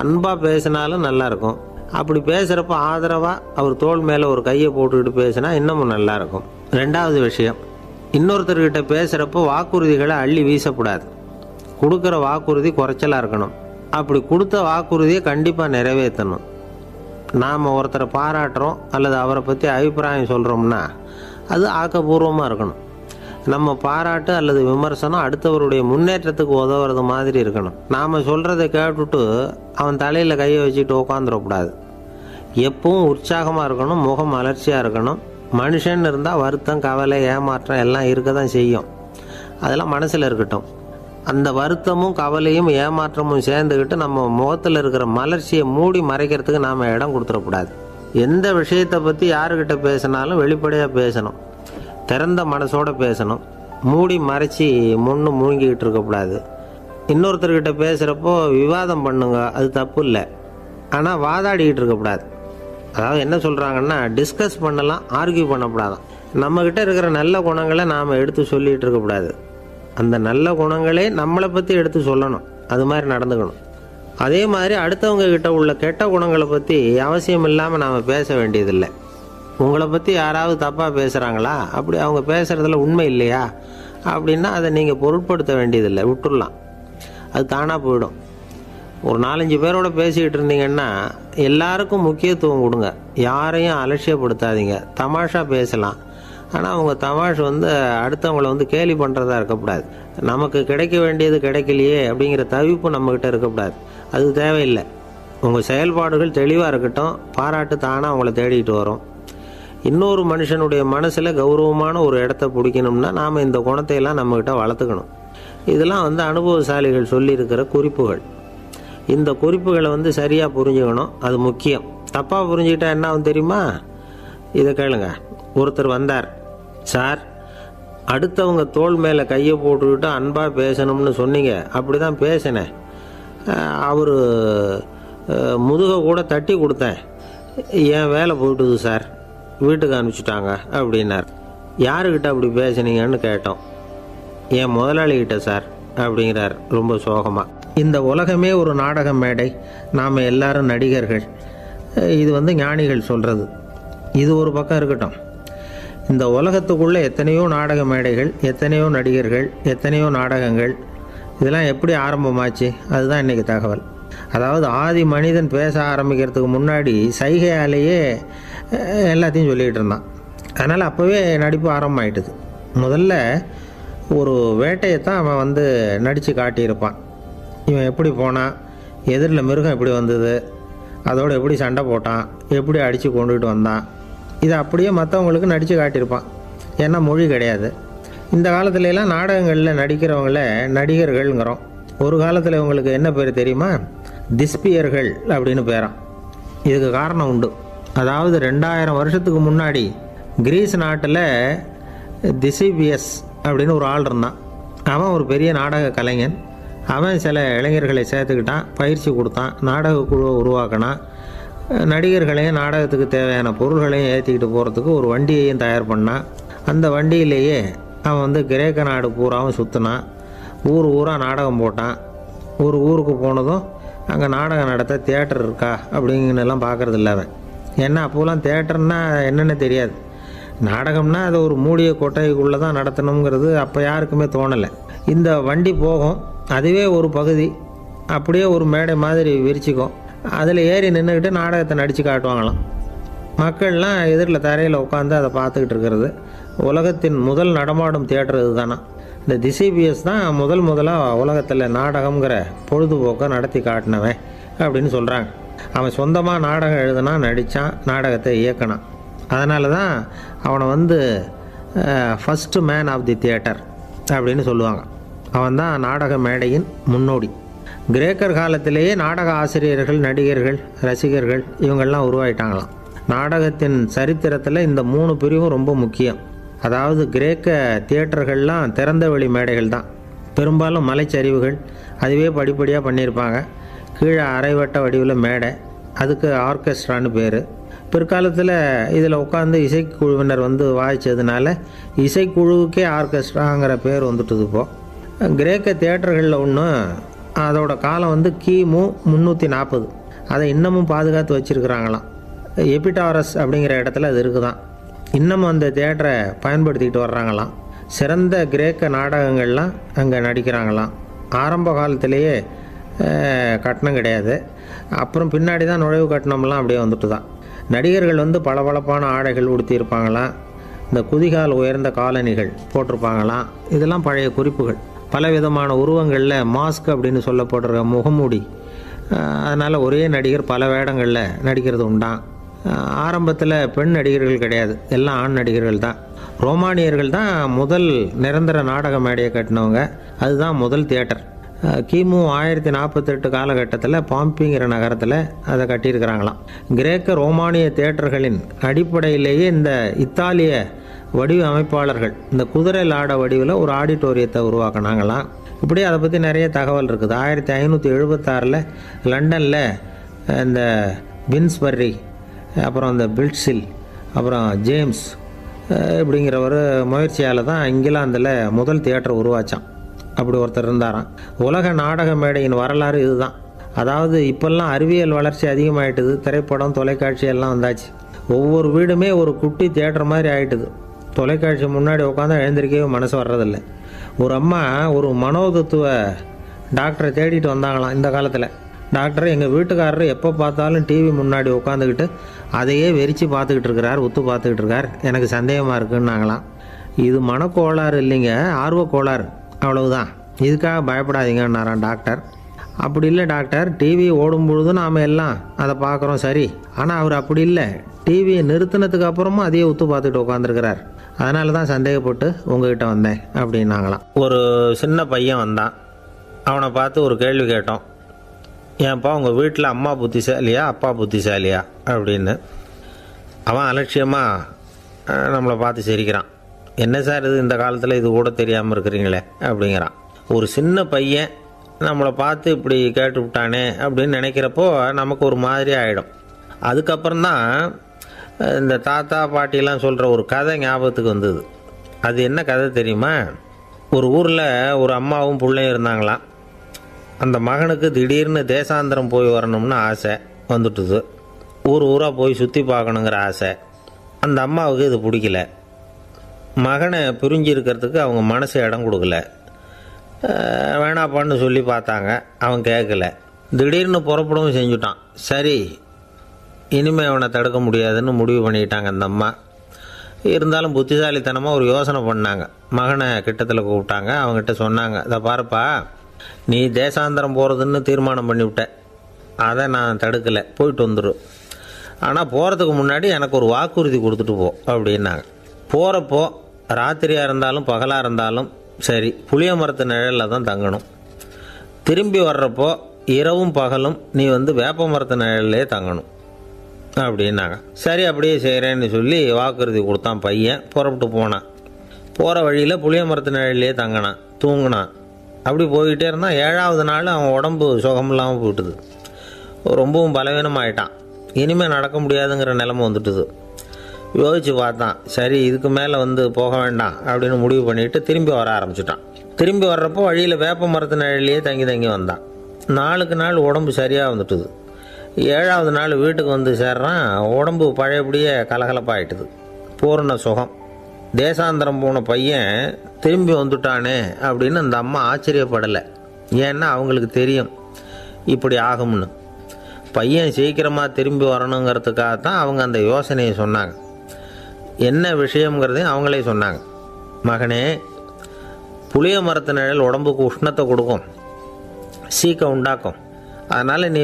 அன்பாக பேசினாலும் நல்லாயிருக்கும். அப்படி பேசுகிறப்ப ஆதரவாக அவர் தோள் மேலே ஒரு கையை போட்டுக்கிட்டு பேசினா இன்னமும் நல்லாயிருக்கும். 2வது விஷயம், இன்னொருத்தர்கிட்ட பேசுகிறப்போ வாக்குறுதிகளை அள்ளி வீசக்கூடாது. கொடுக்குற வாக்குறுதி குறைச்சலாக இருக்கணும். அப்படி கொடுத்த வாக்குறுதியை கண்டிப்பாக நிறைவேற்றணும். நாம் ஒருத்தரை பாராட்டுறோம் அல்லது அவரை பற்றி அபிப்பிராயம் சொல்கிறோம்னா அது ஆக்கப்பூர்வமாக இருக்கணும். நம்ம பாராட்டு அல்லது விமர்சனம் அடுத்தவருடைய முன்னேற்றத்துக்கு உதவுறது மாதிரி இருக்கணும். நாம் சொல்கிறத கேட்டுட்டு அவன் தலையில் கையை வச்சுட்டு உட்காந்துடக்கூடாது. எப்பவும் உற்சாகமாக இருக்கணும், முகம் மலர்ச்சியாக இருக்கணும். மனுஷன் இருந்தால் வருத்தம், கவலை, ஏமாற்றம் எல்லாம் இருக்க தான் செய்யும். அதெல்லாம் மனசில் இருக்கட்டும். அந்த வருத்தமும் கவலையும் ஏமாற்றமும் சேர்ந்துக்கிட்டு நம்ம முகத்தில் இருக்கிற மலர்ச்சியை மூடி மறைக்கிறதுக்கு நாம் இடம் கொடுத்துடக்கூடாது. எந்த விஷயத்தை பற்றி யாருக்கிட்ட பேசினாலும் வெளிப்படையாக பேசணும், திறந்த மனசோடு பேசணும். மூடி மறைச்சி முன்னு மூழ்கிக்கிட்டு இருக்கக்கூடாது. இன்னொருத்தர்கிட்ட பேசுகிறப்போ விவாதம் பண்ணுங்க, அது தப்பு இல்லை. ஆனால் வாதாடிக்கிட்டு இருக்கக்கூடாது. அதாவது என்ன சொல்கிறாங்கன்னா, டிஸ்கஸ் பண்ணலாம், ஆர்கியூ பண்ணக்கூடாதான். நம்மக்கிட்ட இருக்கிற நல்ல குணங்களை நாம் எடுத்து சொல்லிகிட்டு இருக்கக்கூடாது. அந்த நல்ல குணங்களே நம்மளை பற்றி எடுத்து சொல்லணும். அது மாதிரி நடந்துக்கணும். அதே மாதிரி அடுத்தவங்க கிட்ட உள்ள கெட்ட குணங்களை பற்றி அவசியம் இல்லாமல் நாம் பேச வேண்டியதில்லை. உங்களை பற்றி யாராவது தப்பாக பேசுகிறாங்களா, அப்படி அவங்க பேசுகிறதுல உண்மை இல்லையா அப்படின்னா அதை நீங்கள் பொருட்படுத்த வேண்டியதில்லை, விட்டுடலாம். அது தானாக போயிடும். ஒரு 4-5 பேரோட பேசிக்கிட்டு இருந்தீங்கன்னா எல்லாருக்கும் முக்கியத்துவம் கொடுங்க. யாரையும் அலட்சியப்படுத்தாதீங்க. தமாஷா பேசலாம், ஆனால் அவங்க தமாஷ் அடுத்தவங்களை கேலி பண்ணுறதா இருக்கக்கூடாது. நமக்கு கிடைக்க வேண்டியது கிடைக்கலையே அப்படிங்கிற தவிப்பு நம்மக்கிட்ட இருக்கக்கூடாது. அது தேவையில்லை. உங்கள் செயல்பாடுகள் தெளிவாக இருக்கட்டும். பாராட்டு தானாக அவங்கள தேடிட்டு வரும். இன்னொரு மனுஷனுடைய மனசில் கௌரவமான ஒரு இடத்த பிடிக்கணும்னா நாம் இந்த குணத்தையெல்லாம் நம்மக்கிட்ட வளர்த்துக்கணும். இதெல்லாம் அனுபவசாலிகள் சொல்லியிருக்கிற குறிப்புகள். இந்த குறிப்புகளை சரியாக புரிஞ்சுக்கணும், அது முக்கியம். தப்பாக புரிஞ்சுக்கிட்டா என்ன ஆகும் தெரியுமா? இதை கேளுங்க. ஒருத்தர் வந்தார், சார் அடுத்தவங்க தோள் மேலே கையை போட்டுக்கிட்டு அன்பாக பேசணும்னு சொன்னீங்க, அப்படி தான் பேசினேன். அவர் முதுகை கூட தட்டி கொடுத்தேன், என் வேலை போயிட்டுது சார், வீட்டுக்கு அனுப்பிச்சிட்டாங்க அப்படின்னார். யாருக்கிட்ட அப்படி பேசுனீங்கன்னு கேட்டோம். என் முதலாளிகிட்ட சார் அப்படிங்கிறார் ரொம்ப சோகமாக. இந்த உலகமே ஒரு நாடக மேடை, நாம் எல்லாரும் நடிகர்கள். இது ஞானிகள் சொல்கிறது. இது ஒரு பக்கம் இருக்கட்டும். இந்த உலகத்துக்குள்ளே எத்தனையோ நாடக மேடைகள், எத்தனையோ நடிகர்கள், எத்தனையோ நாடகங்கள். இதெல்லாம் எப்படி ஆரம்பமாச்சு? அதுதான் இன்றைக்கி தகவல். அதாவது ஆதி மனிதன் பேச ஆரம்பிக்கிறதுக்கு முன்னாடி சைகையாலேயே எல்லாத்தையும் சொல்லிகிட்டு இருந்தான். அதனால் அப்போவே நடிப்பு ஆரம்பமாயிட்டுது. முதல்ல ஒரு வேட்டையைத்தான் அவன் நடித்து காட்டியிருப்பான். இவன் எப்படி போனான், எதிரில் மிருகம் எப்படி வந்தது, அதோடு எப்படி சண்டை போட்டான், எப்படி அடித்து கொண்டுகிட்டு வந்தான், இதை அப்படியே மற்றவங்களுக்கு நடித்து காட்டியிருப்பான். ஏன்னா மொழி கிடையாது. இந்த காலத்துலலாம் நாடகங்களில் நடிக்கிறவங்கள நடிகர்கள்ங்கிறோம். ஒரு காலத்தில் இவங்களுக்கு என்ன பேர் தெரியுமா? திஸ்பியர்கள் அப்படின்னு பேரான். இதுக்கு காரணம் உண்டு. அதாவது 2000 வருஷத்துக்கு முன்னாடி கிரீஸ் நாட்டில் திசிபியஸ் அப்படின்னு ஒரு ஆள் இருந்தான். அவன் ஒரு பெரிய நாடக கலைஞன். அவன் சில இளைஞர்களை சேர்த்துக்கிட்டான், பயிற்சி கொடுத்தான், நாடக குழுவை உருவாக்கினான். நடிகர்களையும் நாடகத்துக்கு தேவையான பொருள்களையும் ஏற்றிக்கிட்டு போகிறதுக்கு ஒரு வண்டியையும் தயார் பண்ணான். அந்த வண்டியிலேயே அவன் வந்து கிரேக்க நாடு பூராவும் சுற்றினான். ஊர் ஊராக நாடகம் போட்டான். ஒரு ஊருக்கு போனதும் அங்கே நாடகம் நடத்த தியேட்டர் இருக்கா அப்படிங்கன்னெல்லாம் பார்க்குறது இல்லை அவன். ஏன்னா அப்போலாம் தியேட்டர்னா என்னென்னு தெரியாது. நாடகம்னா அது ஒரு மூடிய கொட்டைக்குள்ளே தான் நடத்தணுங்கிறது அப்போ யாருக்குமே தோணலை. இந்த வண்டி போகும், அதுவே ஒரு பகுதி அப்படியே ஒரு மேடை மாதிரி விரிச்சிக்கும். அதில் ஏறி நின்றுக்கிட்டு நாடகத்தை நடித்து காட்டுவாங்களாம். மக்கள்லாம் எதிரில் தரையில் உட்காந்து அதை பார்த்துக்கிட்டு இருக்கிறது. உலகத்தின் முதல் நடமாடும் தியேட்டர் இது தானா. இந்த திசிபிஎஸ் தான் முதலாக உலகத்தில் நாடகங்கிற பொழுதுபோக்கை நடத்தி காட்டினவன் அப்படின்னு சொல்கிறாங்க. அவன் சொந்தமாக நாடகம் எழுதுனா, நடித்தான், நாடகத்தை இயக்கினான். அதனால தான் அவனை வந்து first man of the theatre அப்படின்னு சொல்லுவாங்க. அவன் தான் நாடக மேடையின் முன்னோடி. கிரேக்கர் காலத்திலேயே நாடக ஆசிரியர்கள், நடிகர்கள், ரசிகர்கள் இவங்கள்லாம் உருவாயிட்டாங்களாம். நாடகத்தின் சரித்திரத்தில் இந்த 3 பிரிவும் ரொம்ப முக்கியம். அதாவது கிரேக்க தியேட்டர்கள்லாம் திறந்த வெளி மேடைகள் தான். பெரும்பாலும் மலைச்சரிவுகள், அதுவே படிப்படியாக பண்ணியிருப்பாங்க. கீழே அரைவட்ட வடிவில் மேடை, அதுக்கு ஆர்கெஸ்ட்ரான்னு பேர். பிற்காலத்தில் இதில் உட்காந்து இசைக்குழுவினர் வந்து வாய்ச்சதுனால இசைக்குழுவுக்கே ஆர்கெஸ்ட்ராங்கிற பேர் வந்துட்டுது. இப்போது கிரேக்க தியேட்டர்களில் ஒன்று, அதோட காலம் வந்து கிமு 340. அதை இன்னமும் பாதுகாத்து வச்சுருக்கிறாங்களாம். எபிடாரஸ் அப்படிங்கிற இடத்துல அது இருக்குதான். இன்னமும் அந்த தியேட்டரை பயன்படுத்திக்கிட்டு வர்றாங்களாம். சிறந்த கிரேக்க நாடகங்கள்லாம் அங்கே நடிக்கிறாங்களாம். ஆரம்ப காலத்திலேயே கட்டணம் கிடையாது. அப்புறம் பின்னாடி தான் நுழைவு கட்டணம்லாம் அப்படியே வந்துட்டு தான். நடிகர்கள் வந்து பளபளப்பான ஆடைகள் உடுத்தியிருப்பாங்களாம். இந்த குதிகால் உயர்ந்த காலணிகள் போட்டிருப்பாங்களாம். இதெல்லாம் பழைய குறிப்புகள். பலவிதமான உருவங்களில் மாஸ்க் அப்படின்னு சொல்லப்படுற முகமூடி. அதனால் ஒரே நடிகர் பல வேடங்களில் நடிக்கிறது உண்டான். ஆரம்பத்தில் பெண் நடிகர்கள் கிடையாது, எல்லாம் ஆண் நடிகர்கள் தான். ரோமானியர்கள் தான் முதல் நிரந்தர நாடக மேடையை கட்டினவங்க. அதுதான் முதல் தியேட்டர். கிமு 1048 காலகட்டத்தில் பாம்பிங்கிற நகரத்தில் அதை கட்டியிருக்கிறாங்களாம். கிரேக்க ரோமானிய தியேட்டர்களின் அடிப்படையிலேயே இந்த இத்தாலிய வடிவ அமைப்பாளர்கள் இந்த குதிரை லாட வடிவில் ஒரு ஆடிட்டோரியத்தை உருவாக்கினாங்களாம். இப்படி அதை பற்றி நிறைய தகவல் இருக்குது. 1576 லண்டனில் இந்த பின்ஸ்பர்ரி, அப்புறம் இந்த பில்ட்ஸில், அப்புறம் ஜேம்ஸ் இப்படிங்கிற ஒரு முயற்சியால் தான் இங்கிலாந்தில் முதல் தியேட்டர் உருவாச்சான். அப்படி ஒருத்தர் இருந்தாராம். உலக நாடக மேடையின் வரலாறு இதுதான். அதாவது இப்போல்லாம் அறிவியல் வளர்ச்சி அதிகமாகிட்டுது. திரைப்படம், தொலைக்காட்சி எல்லாம் வந்தாச்சு. ஒவ்வொரு வீடுமே ஒரு குட்டி தியேட்டர் மாதிரி ஆகிட்டுது. தொலைக்காட்சி முன்னாடி உட்காந்து எழுந்திருக்கவே மனசு வர்றதில்லை. ஒரு அம்மா ஒரு மனோதத்துவ டாக்டரை தேடிட்டு வந்தாங்களாம் இந்த காலத்தில். டாக்டர், எங்கள் வீட்டுக்காரர் எப்போ பார்த்தாலும் டிவி முன்னாடி உட்காந்துக்கிட்டு அதையே வெறிச்சு பார்த்துக்கிட்டு இருக்கிறார், உத்து பார்த்துக்கிட்டு இருக்கார், எனக்கு சந்தேகமாக இருக்குன்னாங்களாம். இது மனக்கோளாறு இல்லைங்க, ஆர்வக்கோளாறு, அவ்வளவுதான், இதுக்காக பயப்படாதீங்கன்னாரான் டாக்டர். அப்படி இல்லை டாக்டர், டிவி ஓடும் பொழுது நாம் எல்லாம் அதை பார்க்குறோம் சரி, ஆனால் அவர் அப்படி இல்லை, டிவியை நிறுத்தினதுக்கு அப்புறமும் அதையே உத்து பார்த்துட்டு உட்காந்துருக்கிறார், அதனால தான் சந்தேகப்பட்டு உங்ககிட்ட வந்தேன் அப்படின்னாங்களாம். ஒரு சின்ன பையன் வந்தான். அவனை பார்த்து ஒரு கேள்வி கேட்டோம். ஏன்ப்பா உங்கள் வீட்டில் அம்மா புத்திசாலியா அப்பா புத்திசாலியா அப்படின்னு. அவன் அலட்சியமாக நம்மளை பார்த்து சிரிக்கிறான். என்ன சார் இது, இந்த காலத்தில் இது கூட தெரியாமல் இருக்கிறீங்களே அப்படிங்கிறான். ஒரு சின்ன பையன் நம்மளை பார்த்து இப்படி கேட்டு விட்டானே அப்படின்னு நினைக்கிறப்போ நமக்கு ஒரு மாதிரி ஆகிடும். அதுக்கப்புறம்தான் இந்த தாத்தா பாட்டிலாம் சொல்கிற ஒரு கதை ஞாபகத்துக்கு வந்தது. அது என்ன கதை தெரியுமா? ஒரு ஊரில் ஒரு அம்மாவும் பிள்ளையும் இருந்தாங்களாம். அந்த மகனுக்கு திடீர்னு தேசாந்திரம் போய் வரணும்னு ஆசை வந்துட்டுது. ஊராக போய் சுற்றி பார்க்கணுங்கிற ஆசை. அந்த அம்மாவுக்கு இது பிடிக்கல. மகனை பிரிஞ்சு இருக்கிறதுக்கு அவங்க மனசு இடம் கொடுக்கல. வேணாப்பான்னு சொல்லி பார்த்தாங்க, அவன் கேட்கல. திடீர்னு புறப்படவும் செஞ்சுட்டான். சரி, இனிமேல் அவனை தடுக்க முடியாதுன்னு முடிவு பண்ணிக்கிட்டாங்க அந்த அம்மா. இருந்தாலும் புத்திசாலித்தனமாக ஒரு யோசனை பண்ணாங்க. மகனை கிட்டத்தில் கூப்பிட்டாங்க. அவங்ககிட்ட சொன்னாங்க, இதை பாருப்பா, நீ தேசாந்திரம் போகிறதுன்னு தீர்மானம் பண்ணிவிட்ட, அதை நான் தடுக்கலை, போயிட்டு வந்துடும். ஆனால் போகிறதுக்கு முன்னாடி எனக்கு ஒரு வாக்குறுதி கொடுத்துட்டு போ அப்படின்னாங்க. போகிறப்போ ராத்திரியாக இருந்தாலும் பகலாக இருந்தாலும் சரி, புளிய மரத்து நிழலில் தான் தங்கணும். திரும்பி வர்றப்போ இரவும் பகலும் நீ வேப்ப மரத்து நிழல்லே தங்கணும் அப்படின்னாங்க. சரி, அப்படியே செய்கிறேன்னு சொல்லி வாக்குறுதி கொடுத்தான் பையன். புறப்பட்டு போனான். போகிற வழியில் புளிய மரத்து நிழல்லே தங்கினான், தூங்கினான். அப்படி போய்கிட்டே இருந்தான். 7ஆவது நாள் அவன் உடம்பு சுகமில்லாமல் போயிட்டுது. ரொம்பவும் பலவீனமாயிட்டான். இனிமேல் நடக்க முடியாதுங்கிற நிலைமை வந்துட்டுது. யோசிச்சு பார்த்தான், சரி இதுக்கு மேலே போக வேண்டாம் அப்படின்னு முடிவு பண்ணிட்டு திரும்பி வர ஆரம்பிச்சிட்டான். திரும்பி வர்றப்போ வழியில் வேப்ப மரத்து நிழலையே தங்கி தங்கி வந்தான். நாளுக்கு நாள் உடம்பு சரியாக வந்துட்டுது. 7ஆவது நாள் வீட்டுக்கு சேர்றான். உடம்பு பழையபடியே கலகலப்பாயிட்டுது. பூர்ண சுகம். தேசாந்திரம் போன பையன் திரும்பி வந்துட்டானே அப்படின்னு அந்த அம்மா ஆச்சரியப்படலை. ஏன்னா அவங்களுக்கு தெரியும் இப்படி ஆகும்னு. பையன் சீக்கிரமாக திரும்பி வரணுங்கிறதுக்காகத்தான் அவங்க அந்த யோசனையை சொன்னாங்க. என்ன விஷயங்கிறதையும் அவங்களே சொன்னாங்க. மகனே, புளிய மரத்து நிழல் உடம்புக்கு உஷ்ணத்தை கொடுக்கும், சீக்கம் உண்டாக்கும். அதனால் நீ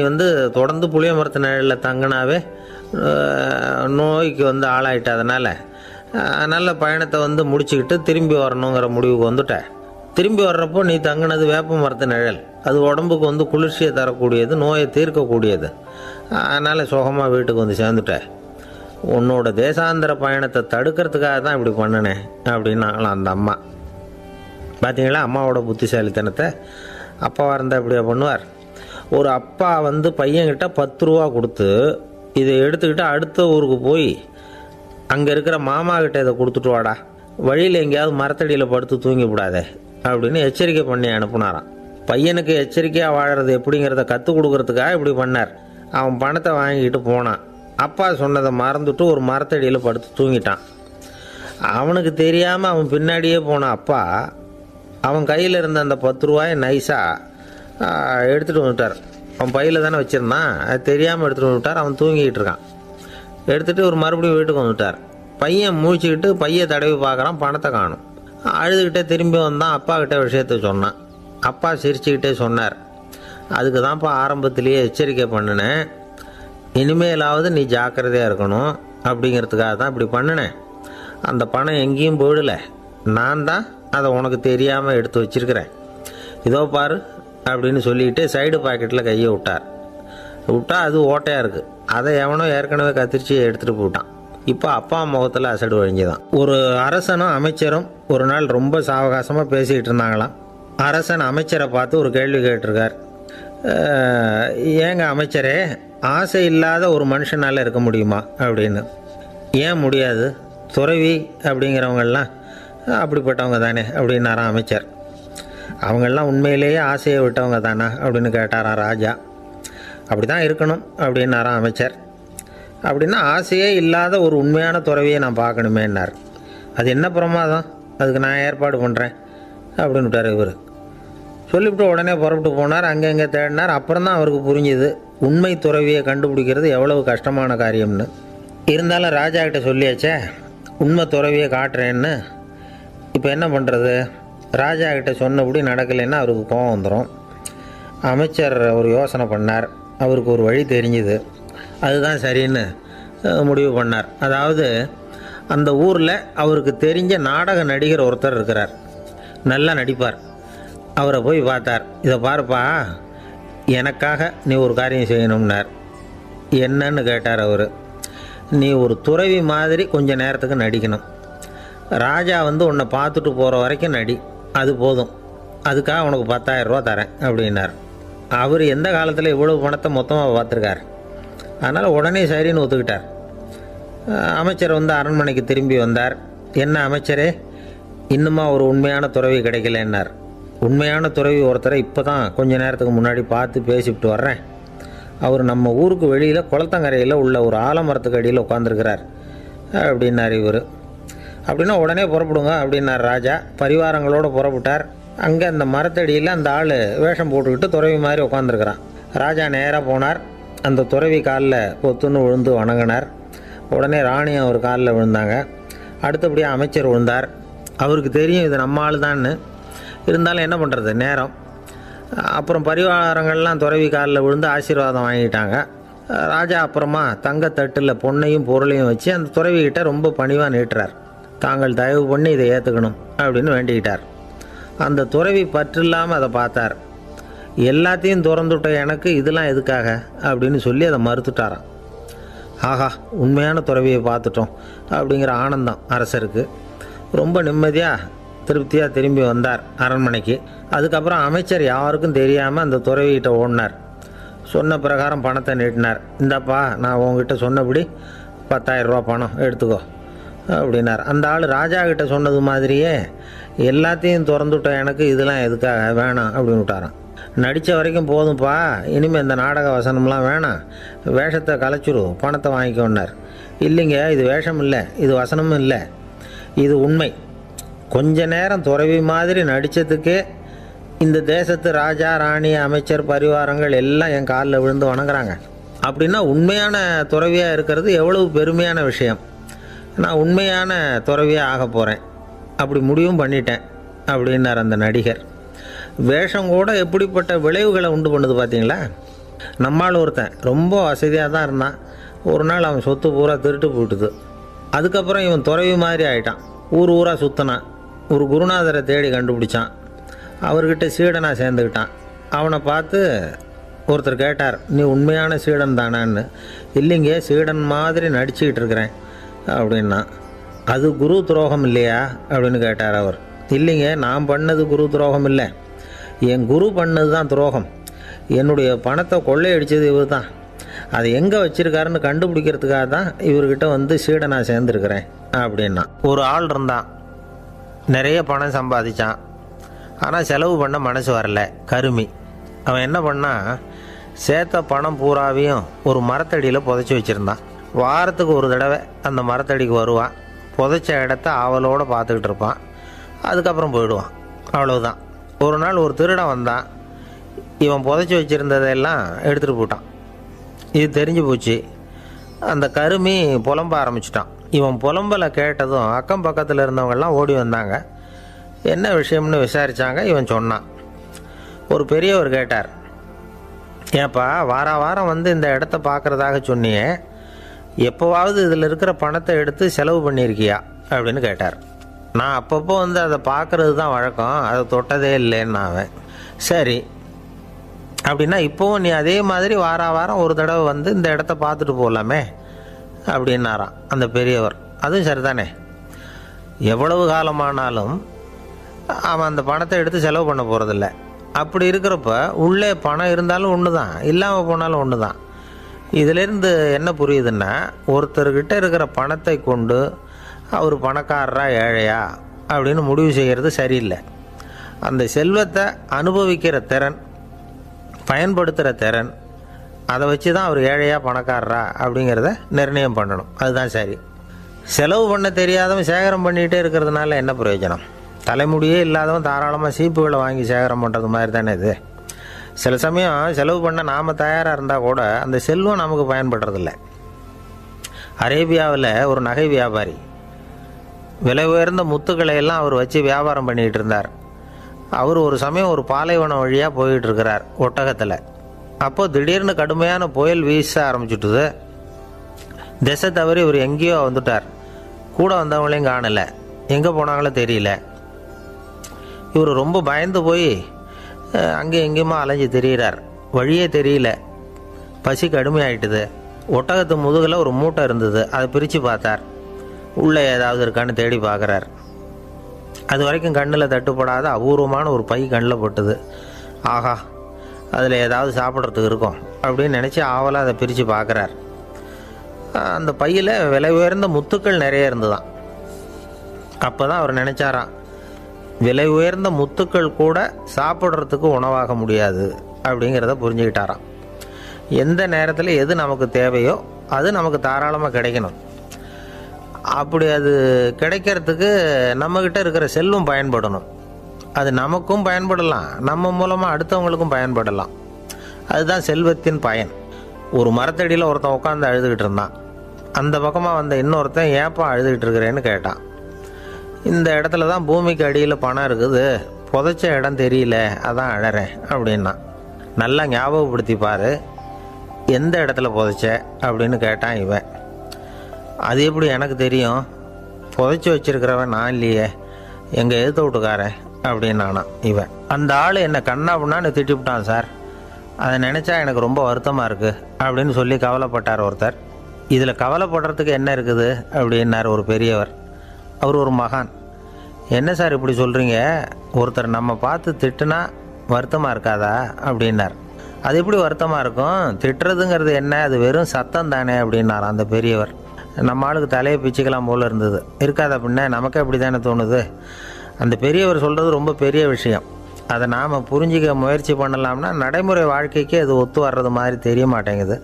தொடர்ந்து புளிய மரத்து நிழலில் தங்கினாவே நோய்க்கு ஆளாயிட்ட. அதனால் நல்ல பயணத்தை முடிச்சுக்கிட்டு திரும்பி வரணுங்கிற முடிவுக்கு வந்துட்ட. திரும்பி வர்றப்போ நீ தங்கினது வேப்ப மரத்து நிழல். அது உடம்புக்கு குளிர்ச்சியை தரக்கூடியது, நோயை தீர்க்கக்கூடியது. அதனால் சுகமாக வீட்டுக்கு சேர்ந்துட்ட. உன்னோட தேசாந்திர பயணத்தை தடுக்கிறதுக்காக தான் இப்படி பண்ணினேன் அப்படின்னாங்களாம் அந்த அம்மா. பார்த்தீங்களா அம்மாவோட புத்திசாலித்தனத்தை? அப்பாவாக இருந்தால் இப்படியா பண்ணுவார்? ஒரு அப்பா பையன்கிட்ட 10 ரூபா கொடுத்து இதை எடுத்துக்கிட்டு அடுத்த ஊருக்கு போய் அங்கே இருக்கிற மாமா கிட்ட இதை கொடுத்துட்டு வாடா, வழியில் எங்கேயாவது மரத்தடியில் படுத்து தூங்கிவிடாதே அப்படின்னு எச்சரிக்கை பண்ணி அனுப்புனாராம். பையனுக்கு எச்சரிக்கையாக வாழறது எப்படிங்கிறத கற்றுக் கொடுக்கறதுக்காக இப்படி பண்ணார். அவன் பணத்தை வாங்கிட்டு போனான். அப்பா சொன்னதை மறந்துட்டு ஒரு மரத்தடியில் படுத்து தூங்கிட்டான். அவனுக்கு தெரியாமல் அவன் பின்னாடியே போன அப்பா அவன் கையில் இருந்த அந்த 10 ரூபாயை நைஸாக எடுத்துகிட்டு வந்துட்டார். அவன் பையில் தானே வச்சுருந்தான், அது தெரியாமல் எடுத்துகிட்டு வந்துட்டார். அவன் தூங்கிக்கிட்டு இருக்கான். எடுத்துகிட்டு ஒரு மறுபடியும் வீட்டுக்கு வந்துட்டார். பையன் மூழ்கிக்கிட்டு பையை தடவி பார்க்குறான், பணத்தை காணும். அழுதுகிட்டே திரும்பி வந்தான். அப்பா கிட்ட விஷயத்த சொன்னான். அப்பா சிரிச்சுக்கிட்டே சொன்னார், அதுக்கு தான்ப்பா ஆரம்பத்திலேயே எச்சரிக்கை பண்ணினேன், இனிமேலாவது நீ ஜாக்கிரதையாக இருக்கணும் அப்படிங்கிறதுக்காக தான் இப்படி பண்ணினேன். அந்த பணம் எங்கேயும் போயிடலை, நான் தான் அதை உனக்கு தெரியாமல் எடுத்து வச்சிருக்கிறேன். இதோ பாரு அப்படின்னு சொல்லிட்டு சைடு பாக்கெட்டில் கையை விட்டா அது ஓட்டையாக இருக்குது. அதை எவனோ ஏற்கனவே கத்திரிச்சு எடுத்துகிட்டு போட்டான். இப்போ அப்பா முகத்தில் அசடு வழிஞ்சுதான். ஒரு அரசனும் அமைச்சரும் ஒரு நாள் ரொம்ப சாவகாசமாக பேசிக்கிட்டு இருந்தாங்களாம். அரசன் அமைச்சரை பார்த்து ஒரு கேள்வி கேட்டிருக்கார். ஏங்க அமைச்சரே, ஆசை இல்லாத ஒரு மனுஷனால் இருக்க முடியுமா அப்படின்னு. ஏன் முடியாது, துறவி அப்படிங்கிறவங்கெல்லாம் அப்படிப்பட்டவங்க தானே அப்படின்னாராம் அமைச்சர். அவங்கெல்லாம் உண்மையிலேயே ஆசையை விட்டவங்க தானா அப்படின்னு கேட்டாராம் ராஜா. அப்படி தான் இருக்கணும் அப்படின்னாராம் அமைச்சர். அப்படின்னா ஆசையே இல்லாத ஒரு உண்மையான துறவியை நான் பார்க்கணுமேன்னார். அது என்ன பிரமாதம், அதுக்கு நான் ஏற்பாடு பண்ணுறேன் அப்படின்னு விட்டார் இவர். சொல்லிவிட்டு உடனே புறப்பட்டு போனார். அங்கங்கே தேடினார். அப்புறம் தான் அவருக்கு புரிஞ்சுது உண்மை துறவியை கண்டுபிடிக்கிறது எவ்வளவு கஷ்டமான காரியம்னு. இருந்தாலும் ராஜா கிட்ட சொல்லியாச்சே உண்மை துறவியை காட்டுறேன்னு. இப்போ என்ன பண்ணுறது? ராஜா கிட்ட சொன்னபடி நடக்கலைன்னா அவருக்கு கோபம் வந்துடும். அமைச்சர் ஒரு யோசனை பண்ணார். அவருக்கு ஒரு வழி தெரிஞ்சுது. அதுதான் சரின்னு முடிவு பண்ணார். அதாவது அந்த ஊரில் அவருக்கு தெரிஞ்ச நாடக நடிகர் ஒருத்தர் இருக்கிறார், நல்லா நடிப்பார். அவரை போய் பார்த்தார். இதை பாருப்பா, எனக்காக நீ ஒரு காரியம் செய்யணும்னார். என்னன்னு கேட்டார் அவர். நீ ஒரு துறவி மாதிரி கொஞ்சம் நேரத்துக்கு நடிக்கணும். ராஜா உன்னை பார்த்துட்டு போகிற வரைக்கும் நடி, அது போதும். அதுக்காக உனக்கு 10,000 ரூபா தரேன் அப்படின்னார். அவர் எந்த காலத்தில் இவ்வளவு பணத்தை மொத்தமாக பார்த்துருக்கார். அதனால் உடனே சரின்னு ஒத்துக்கிட்டார். அமைச்சர் அரண்மனைக்கு திரும்பி வந்தார். என்ன அமைச்சரே, இன்னுமா ஒரு உண்மையான துறவி கிடைக்கலன்னார். உண்மையான துறவி ஒருத்தரை இப்போ தான் கொஞ்ச நேரத்துக்கு முன்னாடி பார்த்து பேசிவிட்டு வர்றேன். அவர் நம்ம ஊருக்கு வெளியில் குளத்தங்கரையில் உள்ள ஒரு ஆலமரத்துக்கு அடியில் உட்காந்துருக்கிறார் அப்படின்னார் இவர். அப்படின்னா உடனே புறப்படுங்க அப்படின்னார் ராஜா. பரிவாரங்களோடு புறப்பட்டார். அங்கே அந்த மரத்தடியில் அந்த ஆள் வேஷம் போட்டுக்கிட்டு துறவி மாதிரி உட்காந்துருக்கிறான். ராஜா நேராக போனார். அந்த துறவி காலில் பொத்துன்னு விழுந்து வணங்கினார். உடனே ராணி அவர் காலில் விழுந்தாங்க. அடுத்தபடியாக அமைச்சர் விழுந்தார். அவருக்கு தெரியும் இது நம்ம ஆள் தான்னு. இருந்தாலும் என்ன பண்ணுறது, நேரம். அப்புறம் பரிவாரங்கள்லாம் துறவி காலில் விழுந்து ஆசீர்வாதம் வாங்கிட்டாங்க. ராஜா அப்புறமா தங்கத்தட்டில் பொண்ணையும் பொருளையும் வச்சு அந்த துறவிக்கிட்ட ரொம்ப பணிவாக நீட்டுறார். தாங்கள் தயவு பண்ணி இதை ஏற்றுக்கணும் அப்படின்னு வேண்டிக்கிட்டார். அந்த துறவி பற்றில்லாமல் அதை பார்த்தார். எல்லாத்தையும் திறந்துவிட்ட எனக்கு இதெல்லாம் எதுக்காக அப்படின்னு சொல்லி அதை மறுத்துட்டாராம். ஆஹா, உண்மையான துறவியை பார்த்துட்டோம் அப்படிங்கிற ஆனந்தம் அரசருக்கு. ரொம்ப நிம்மதியாக திருப்தியாக திரும்பி வந்தார் அரண்மனைக்கு. அதுக்கப்புறம் அமைச்சர் யாருக்கும் தெரியாமல் அந்த துறவிகிட்ட ஓடினார். சொன்ன பிரகாரம் பணத்தை நீட்டினார். இந்தாப்பா, நான் உங்ககிட்ட சொன்னபடி 10,000 ரூபா பணம் எடுத்துக்கோ அப்படின்னார். அந்த ஆள் ராஜா கிட்ட சொன்னது மாதிரியே எல்லாத்தையும் திறந்துட்டோம், எனக்கு இதெல்லாம் எதுக்காக வேணாம் அப்படின்னு விட்டாரான். நடித்த வரைக்கும் போதும்ப்பா, இனிமேல் இந்த நாடக வசனம்லாம் வேணாம், வேஷத்தை கலைச்சிரு, பணத்தை வாங்கிக்கோன்னார். இல்லைங்க, இது வேஷம் இல்லை, இது வசனமும் இல்லை, இது உண்மை. கொஞ்ச நேரம் துறவி மாதிரி நடித்ததுக்கே இந்த தேசத்து ராஜா, ராணி, அமைச்சர், பரிவாரங்கள் எல்லாம் என் காலில் விழுந்து வணங்குறாங்க. அப்படின்னா உண்மையான துறவியாக இருக்கிறது எவ்வளவு பெருமையான விஷயம். நான் உண்மையான துறவியாக ஆக போகிறேன், அப்படி முடிவும் பண்ணிட்டேன் அப்படின்னார் அந்த நடிகர். வேஷம் கூட எப்படிப்பட்ட விளைவுகளை உண்டு பண்ணுது பார்த்தீங்களா. நம்மால் ஒருத்தன் ரொம்ப வசதியாக தான் இருந்தான். ஒரு நாள் அவன் சொத்து பூரா திருட்டு போட்டுது. அதுக்கப்புறம் இவன் துறவி மாதிரி ஆகிட்டான். ஊர் ஊராக சுற்றினான். ஒரு குருநாதரை தேடி கண்டுபிடிச்சான். அவர்கிட்ட சீடனாக சேர்ந்துக்கிட்டான். அவனை பார்த்து ஒருத்தர் கேட்டார், நீ உண்மையான சீடன் தானான்னு. இல்லைங்க, சீடன் மாதிரி நடிச்சுக்கிட்டு இருக்கிறேன் அப்படின்னா. அது குரு துரோகம் இல்லையா அப்படின்னு கேட்டார் அவர். இல்லைங்க, நான் பண்ணது குரு துரோகம் இல்லை, என் குரு பண்ணது தான் துரோகம். என்னுடைய பணத்தை கொள்ளையடித்தது இவர் தான். அதை எங்கே வச்சுருக்காருன்னு கண்டுபிடிக்கிறதுக்காக தான் இவர்கிட்ட வந்து சீடனாக சேர்ந்துருக்கிறேன் அப்படின்னா. ஒரு ஆள் இருந்தான், நிறைய பணம் சம்பாதிச்சான். ஆனால் செலவு பண்ண மனசு வரல, கருமி. அவன் என்ன பண்ணான், சேர்த்த பணம் பூராவையும் ஒரு மரத்தடியில் புதைச்சி வச்சுருந்தான். வாரத்துக்கு ஒரு தடவை அந்த மரத்தடிக்கு வருவான். புதைச்ச இடத்த ஆவலோடு பார்த்துக்கிட்டு இருப்பான். அதுக்கப்புறம் போயிடுவான். அவ்வளவுதான். ஒரு நாள் ஒரு திருடன் வந்தான். இவன் புதைச்சி வச்சுருந்ததெல்லாம் எடுத்துகிட்டு போட்டான். இது தெரிஞ்சு போச்சு. அந்த கருமி புலம்ப ஆரம்பிச்சிட்டான். இவன் புலம்பலை கேட்டதும் அக்கம் பக்கத்தில் இருந்தவங்கெல்லாம் ஓடி வந்தாங்க. என்ன விஷயம்னு விசாரித்தாங்க. இவன் சொன்னான். ஒரு பெரியவர் கேட்டார், ஏப்பா, வாரம் வந்து இந்த இடத்த பார்க்குறதாக சொன்னியே, எப்போவாவது இதில் இருக்கிற பணத்தை எடுத்து செலவு பண்ணியிருக்கியா அப்படின்னு கேட்டார். நான் அப்பப்போ வந்து அதை பார்க்குறது தான் வழக்கம், அதை தொட்டதே இல்லைன்னு அவன். சரி, அப்படின்னா இப்போவும் நீ அதே மாதிரி வாரம் ஒரு தடவை வந்து இந்த இடத்த பார்த்துட்டு போகலாமே அப்படின்னாராம் அந்த பெரியவர். அதுவும் சரிதானே, எவ்வளவு காலமானாலும் அவன் அந்த பணத்தை எடுத்து செலவு பண்ண போகிறதில்ல. அப்படி இருக்கிறப்ப உள்ளே பணம் இருந்தாலும் ஒன்று தான், இல்லாமல் போனாலும் ஒன்று தான். இதிலேருந்து என்ன புரியுதுன்னா, ஒருத்தர்கிட்ட இருக்கிற பணத்தை கொண்டு அவர் பணக்காரரா ஏழையா அப்படின்னு முடிவு செய்கிறது சரியில்லை. அந்த செல்வத்தை அனுபவிக்கிற திறன், பயன்படுத்துகிற திறன், அதை வச்சு தான் அவர் ஏழையா பணக்காரரா அப்படிங்கிறத நிர்ணயம் பண்ணணும். அதுதான் சரி. செலவு பண்ண தெரியாதவன் சேகரம் பண்ணிகிட்டே இருக்கிறதுனால என்ன பிரயோஜனம்? தலைமுடியே இல்லாதவன் தாராளமாக சீப்புகளை வாங்கி சேகரம் பண்ணுறது மாதிரி தானே இது. சில சமயம் செலவு பண்ண நாம் தயாராக இருந்தால் கூட அந்த செல்வம் நமக்கு பயன்படுறதில்ல. அரேபியாவில் ஒரு நகை வியாபாரி விலை உயர்ந்த முத்துக்களை எல்லாம் அவர் வச்சு வியாபாரம் பண்ணிகிட்டு இருந்தார். அவர் ஒரு சமயம் ஒரு பாலைவனம் வழியாக போயிட்டு இருக்கிறார் ஒட்டகத்தில். அப்போது திடீர்னு கடுமையான புயல் வீச ஆரம்பிச்சுட்டுது. திசை தவறி இவர் எங்கேயோ வந்துட்டார். கூட வந்தவங்களையும் காணலை, எங்கே போனாங்களோ தெரியல. இவர் ரொம்ப பயந்து போய் அங்கே எங்கேயுமா அலைஞ்சு தெரிகிறார். வழியே தெரியல. பசி கடுமையாயிட்டுது. ஒட்டகத்து முதுகில் ஒரு மூட்டை இருந்தது. அதை பிரித்து பார்த்தார். உள்ளே ஏதாவது இருக்கான்னு தேடி பார்க்குறார். அது வரைக்கும் கண்ணில் தட்டுப்படாத அபூர்வமான ஒரு பை கண்ணில் பட்டுது. ஆஹா, அதில் ஏதாவது சாப்பிட்றதுக்கு இருக்கும் அப்படின்னு நினச்சி ஆவலாக அதை பிரித்து பார்க்குறார். அந்த பையில் விலை உயர்ந்த முத்துக்கள் நிறைய இருந்துதான். அப்போ தான் அவர் நினச்சாராம், விலை உயர்ந்த முத்துக்கள் கூட சாப்பிட்றதுக்கு உணவாக முடியாது அப்படிங்கிறத புரிஞ்சுக்கிட்டாராம். எந்த நேரத்தில் எது நமக்கு தேவையோ அது நமக்கு தாராளமாக கிடைக்கணும். அப்படி அது கிடைக்கிறதுக்கு நம்மக்கிட்ட இருக்கிற செல்வம் பயன்படணும். அது நமக்கும் பயன்படலாம், நம்ம மூலமாக அடுத்தவங்களுக்கும் பயன்படலாம். அதுதான் செல்வத்தின் பயன். ஒரு மரத்தடியில் ஒருத்தன் உட்காந்து அழுதுகிட்டு இருந்தான். அந்த பக்கமாக வந்த இன்னொருத்தன், ஏப்பா அழுதுகிட்டு இருக்கிறேன்னு கேட்டான். இந்த இடத்துல தான் பூமிக்கு அடியில் பணம் இருக்குது, புதைச்ச இடம் தெரியல, அதான் அழறேன் அப்படின்னா. நல்லா ஞாபகப்படுத்தி பாரு, எந்த இடத்துல புதைச்ச அப்படின்னு கேட்டான் இவன். அது எப்படி எனக்கு தெரியும், புதைச்சி வச்சிருக்கிறவன் நான் இல்லையே, எங்கள் எதிர்த்த வீட்டுக்காரன் அப்படின்னானா இவன். அந்த ஆள் என்னை கண்ணா பண்ணான்னு திட்டிவிட்டான் சார், அதை நினச்சா எனக்கு ரொம்ப வருத்தமாக இருக்குது அப்படின்னு சொல்லி கவலைப்பட்டார் ஒருத்தர். இதில் கவலைப்படுறதுக்கு என்ன இருக்குது அப்படின்னார் ஒரு பெரியவர். அவர் ஒரு மகான். என்ன சார் இப்படி சொல்கிறீங்க, ஒருத்தர் நம்ம பார்த்து திட்டுனா வருத்தமாக இருக்காதா அப்படின்னார். அது எப்படி வருத்தமாக இருக்கும்? திட்டுறதுங்கிறது என்ன, அது வெறும் சத்தம் தானே அப்படின்னாராம் அந்த பெரியவர். நம்ம ஆளுக்கு தலையை பிச்சுக்கலாம் போல இருந்தது. இருக்காது அப்படின்னா நமக்கே அப்படி தானே தோணுது. அந்த பெரியவர் சொல்கிறது ரொம்ப பெரிய விஷயம். அதை நாம் புரிஞ்சிக்க முயற்சி பண்ணலாம்னா நடைமுறை வாழ்க்கைக்கு அது ஒத்து வர்றது மாதிரி தெரிய மாட்டேங்குது.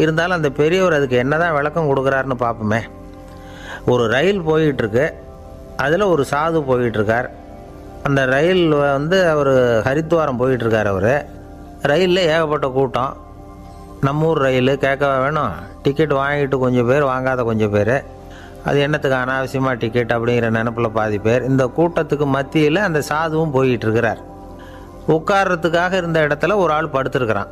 இருந்தாலும் அந்த பெரியவர் அதுக்கு என்ன தான் விளக்கம் கொடுக்குறாருன்னு பார்ப்போமே. ஒரு ரயில் போயிட்டுருக்கு, அதில் ஒரு சாது போயிட்டுருக்கார். அந்த ரயில் அவர் ஹரித்வாரம் போயிட்டுருக்கார். அவர் ரயிலில் ஏகப்பட்ட கூட்டம். நம்ம ஊர் ரயில் கேட்கவா வேணும்? டிக்கெட் வாங்கிட்டு கொஞ்சம் பேர், வாங்காத கொஞ்சம் பேர். அது என்னத்துக்கு அனாவசியமாக டிக்கெட் அப்படிங்கிற நினப்பில் பாதி பேர். இந்த கூட்டத்துக்கு மத்தியில் அந்த சாதுவும் போயிட்டுருக்கிறார். உட்கார்றதுக்காக இருந்த இடத்துல ஒரு ஆள் படுத்துருக்கிறான்.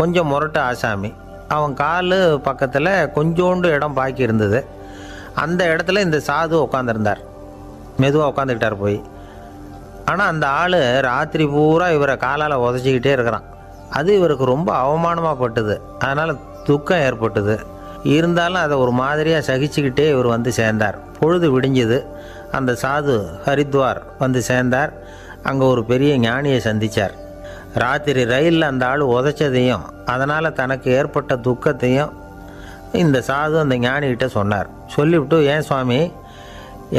கொஞ்சம் முரட்டு ஆசாமி. அவன் கால் பக்கத்தில் கொஞ்சோண்டு இடம் பாக்கி இருந்தது. அந்த இடத்துல இந்த சாது உட்காந்துருந்தார். மெதுவாக உட்காந்துக்கிட்டார் போய். ஆனால் அந்த ஆள் ராத்திரி பூரா இவரை காலால் உதச்சிக்கிட்டே இருக்கிறான். அது இவருக்கு ரொம்ப அவமானமாக பட்டுது. அதனால் துக்கம் ஏற்பட்டுது. இருந்தாலும் அதை ஒரு மாதிரியாக சகிச்சுக்கிட்டே இவர் வந்து சேர்ந்தார். பொழுது விடிஞ்சது. அந்த சாது ஹரித்வார் வந்து சேர்ந்தார். அங்கே ஒரு பெரிய ஞானியை சந்தித்தார். ராத்திரி ரயிலில் அந்த ஆள் உதைச்சதையும் அதனால் தனக்கு ஏற்பட்ட துக்கத்தையும் இந்த சாது அந்த ஞானிகிட்ட சொன்னார். சொல்லிவிட்டு, ஏன் சுவாமி,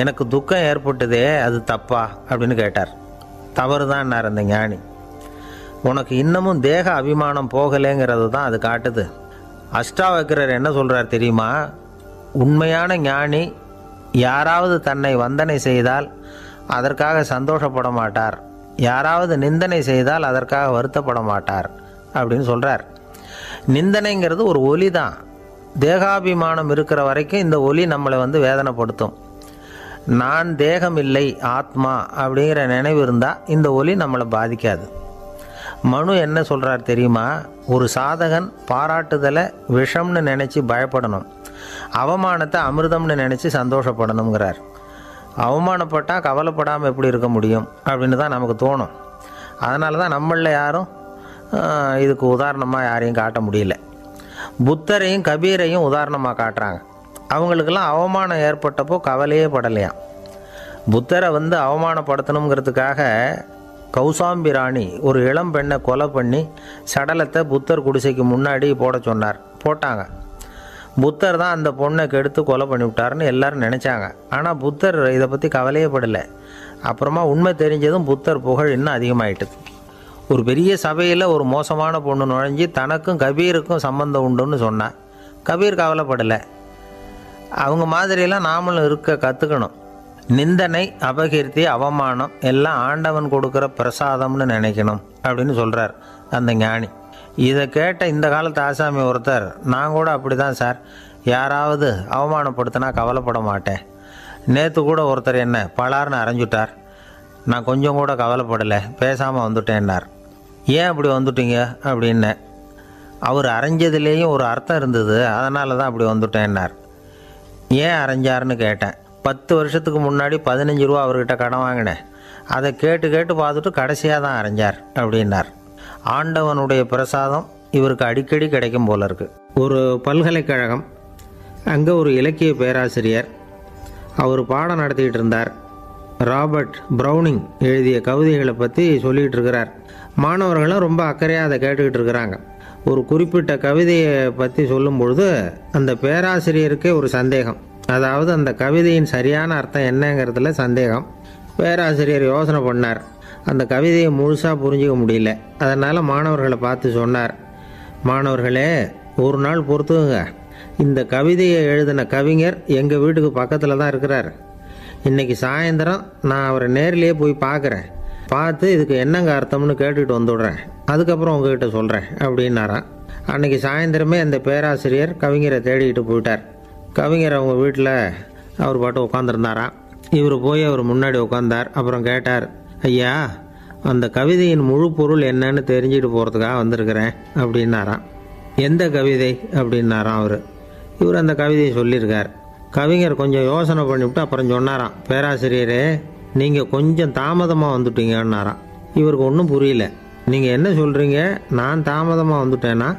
எனக்கு துக்கம் ஏற்பட்டதே, அது தப்பா அப்படின்னு கேட்டார். தவறு தான்னார் அந்த ஞானி. உனக்கு இன்னமும் தேக அபிமானம் போகலைங்கிறது தான் அது காட்டுது. அஷ்டாவக்கிரர் என்ன சொல்கிறார் தெரியுமா? உண்மையான ஞானி யாராவது தன்னை வந்தனை செய்தால் அதற்காக சந்தோஷப்பட மாட்டார், யாராவது நிந்தனை செய்தால் அதற்காக வருத்தப்பட மாட்டார் அப்படின்னு சொல்கிறார். நிந்தனைங்கிறது ஒரு ஒலி தான். தேகாபிமானம் இருக்கிற வரைக்கும் இந்த ஒலி நம்மளை வேதனைப்படுத்தும். நான் தேகம் இல்லை, ஆத்மா அப்படிங்கிற நினைவு இருந்தால் இந்த ஒலி நம்மளை பாதிக்காது. மனு என்ன சொல்கிறார் தெரியுமா? ஒரு சாதகன் பாராட்டுதலை விஷம்னு நினச்சி பயப்படணும், அவமானத்தை அமிர்தம்னு நினச்சி சந்தோஷப்படணுங்கிறார். அவமானப்பட்டால் கவலைப்படாமல் எப்படி இருக்க முடியும் அப்படின்னு தான் நமக்கு தோணும். அதனால தான் நம்மளில் யாரும் இதுக்கு உதாரணமாக யாரையும் காட்ட முடியல. புத்தரையும் கபீரையும் உதாரணமாக காட்டுறாங்க. அவங்களுக்கெல்லாம் அவமானம் ஏற்பட்டப்போ கவலையே படலையாம். புத்தரை அவமானப்படுத்தணுங்கிறதுக்காக கௌசாம்பி ராணி ஒரு இளம் பெண்ணை கொலை பண்ணி சடலத்தை புத்தர் குடிசைக்கு முன்னாடி போட சொன்னார். போட்டாங்க. புத்தர் தான் அந்த பொண்ணை கெடுத்து கொலை பண்ணிவிட்டாருன்னு எல்லாரும் நினச்சாங்க. ஆனால் புத்தர் இதை பற்றி கவலையே படலை. அப்புறமா உண்மை தெரிஞ்சதும் புத்தர் புகழ் இன்னும் அதிகமாயிட்டுது. ஒரு பெரிய சபையில் ஒரு மோசமான பொண்ணு நுழைஞ்சி தனக்கும் கபீருக்கும் சம்பந்தம் உண்டுன்னு சொன்னான். கபீர் கவலைப்படலை. அவங்க மாதிரியெல்லாம் நாமளும் இருக்க கற்றுக்கணும். நிந்தனை, அபகீர்த்தி, அவமானம் எல்லாம் ஆண்டவன் கொடுக்குற பிரசாதம்னு நினைக்கணும் அப்படின்னு சொல்கிறார் அந்த ஞானி. இதை கேட்ட இந்த காலத்து ஆசாமி ஒருத்தர், நான் கூட அப்படி தான் சார், யாராவது அவமானப்படுத்தினா கவலைப்பட மாட்டேன். நேற்று கூட ஒருத்தர் என்ன பலார்னு அரைஞ்சுட்டார், நான் கொஞ்சம் கூட கவலைப்படலை, பேசாமல் வந்துட்டேன்னார். ஏன் அப்படி வந்துட்டீங்க அப்படின்னு. அவர் அரைஞ்சதுலேயும் ஒரு அர்த்தம் இருந்தது, அதனால தான் அப்படி வந்துட்டேன்னார். ஏன் அரைஞ்சாருன்னு கேட்டேன். 10 வருஷத்துக்கு முன்னாடி 15 ரூபா அவர்கிட்ட கடன் வாங்கினேன், அதை கேட்டு கேட்டு பார்த்துட்டு கடைசியாக தான் அரைஞ்சார் அப்படின்னார். ஆண்டவனுடைய பிரசாதம் இவருக்கு அடிக்கடி கிடைக்கும் போல இருக்குது. ஒரு பல்கலைக்கழகம், அங்கே ஒரு இலக்கிய பேராசிரியர், அவர் பாடம் நடத்திக்கிட்டு இருந்தார். ராபர்ட் ப்ரௌனிங் எழுதிய கவிதைகளை பற்றி சொல்லிகிட்டு இருக்கிறார். மாணவர்களும் ரொம்ப அக்கறையாக அதை கேட்டுக்கிட்டு இருக்கிறாங்க. ஒரு குறிப்பிட்ட கவிதையை பற்றி சொல்லும் பொழுது அந்த பேராசிரியருக்கே ஒரு சந்தேகம். அதாவது அந்த கவிதையின் சரியான அர்த்தம் என்னங்கிறதுல சந்தேகம். பேராசிரியர் யோசனை பண்ணார். அந்த கவிதையை முழுசாக புரிஞ்சிக்க முடியல. அதனால் மாணவர்களை பார்த்து சொன்னார், மாணவர்களே, ஒரு நாள் பொறுத்துங்க, இந்த கவிதையை எழுதின கவிஞர் எங்கள் வீட்டுக்கு பக்கத்தில் தான் இருக்கிறார். இன்றைக்கி சாயந்தரம் நான் அவரை நேரிலேயே போய் பார்க்குறேன். பார்த்து இதுக்கு என்னங்க அர்த்தம்னு கேட்டுக்கிட்டு வந்துவிடுறேன். அதுக்கப்புறம் உங்ககிட்ட சொல்கிறேன் அப்படின்னாராம். அன்றைக்கி சாயந்தரமே அந்த பேராசிரியர் கவிஞரை தேடிக்கிட்டு போயிட்டார். கவிஞர் அவங்க வீட்டில் அவர் பாட்டு உட்காந்துருந்தாராம். இவர் போய் அவர் முன்னாடி உட்காந்தார். அப்புறம் கேட்டார், ஐயா, அந்த கவிதையின் முழு பொருள் என்னன்னு தெரிஞ்சுட்டு போகிறதுக்காக வந்திருக்கிறேன் அப்படின்னாராம். எந்த கவிதை அப்படின்னாராம் அவர். இவர் அந்த கவிதையை சொல்லியிருக்கார். கவிஞர் கொஞ்சம் யோசனை பண்ணிவிட்டு அப்புறம் சொன்னாராம், பேராசிரியரே, நீங்கள் கொஞ்சம் தாமதமாக வந்துட்டீங்கன்னாராம். இவருக்கு ஒன்றும் புரியல. நீங்கள் என்ன சொல்கிறீங்க? நான் தாமதமாக வந்துட்டேன்னா?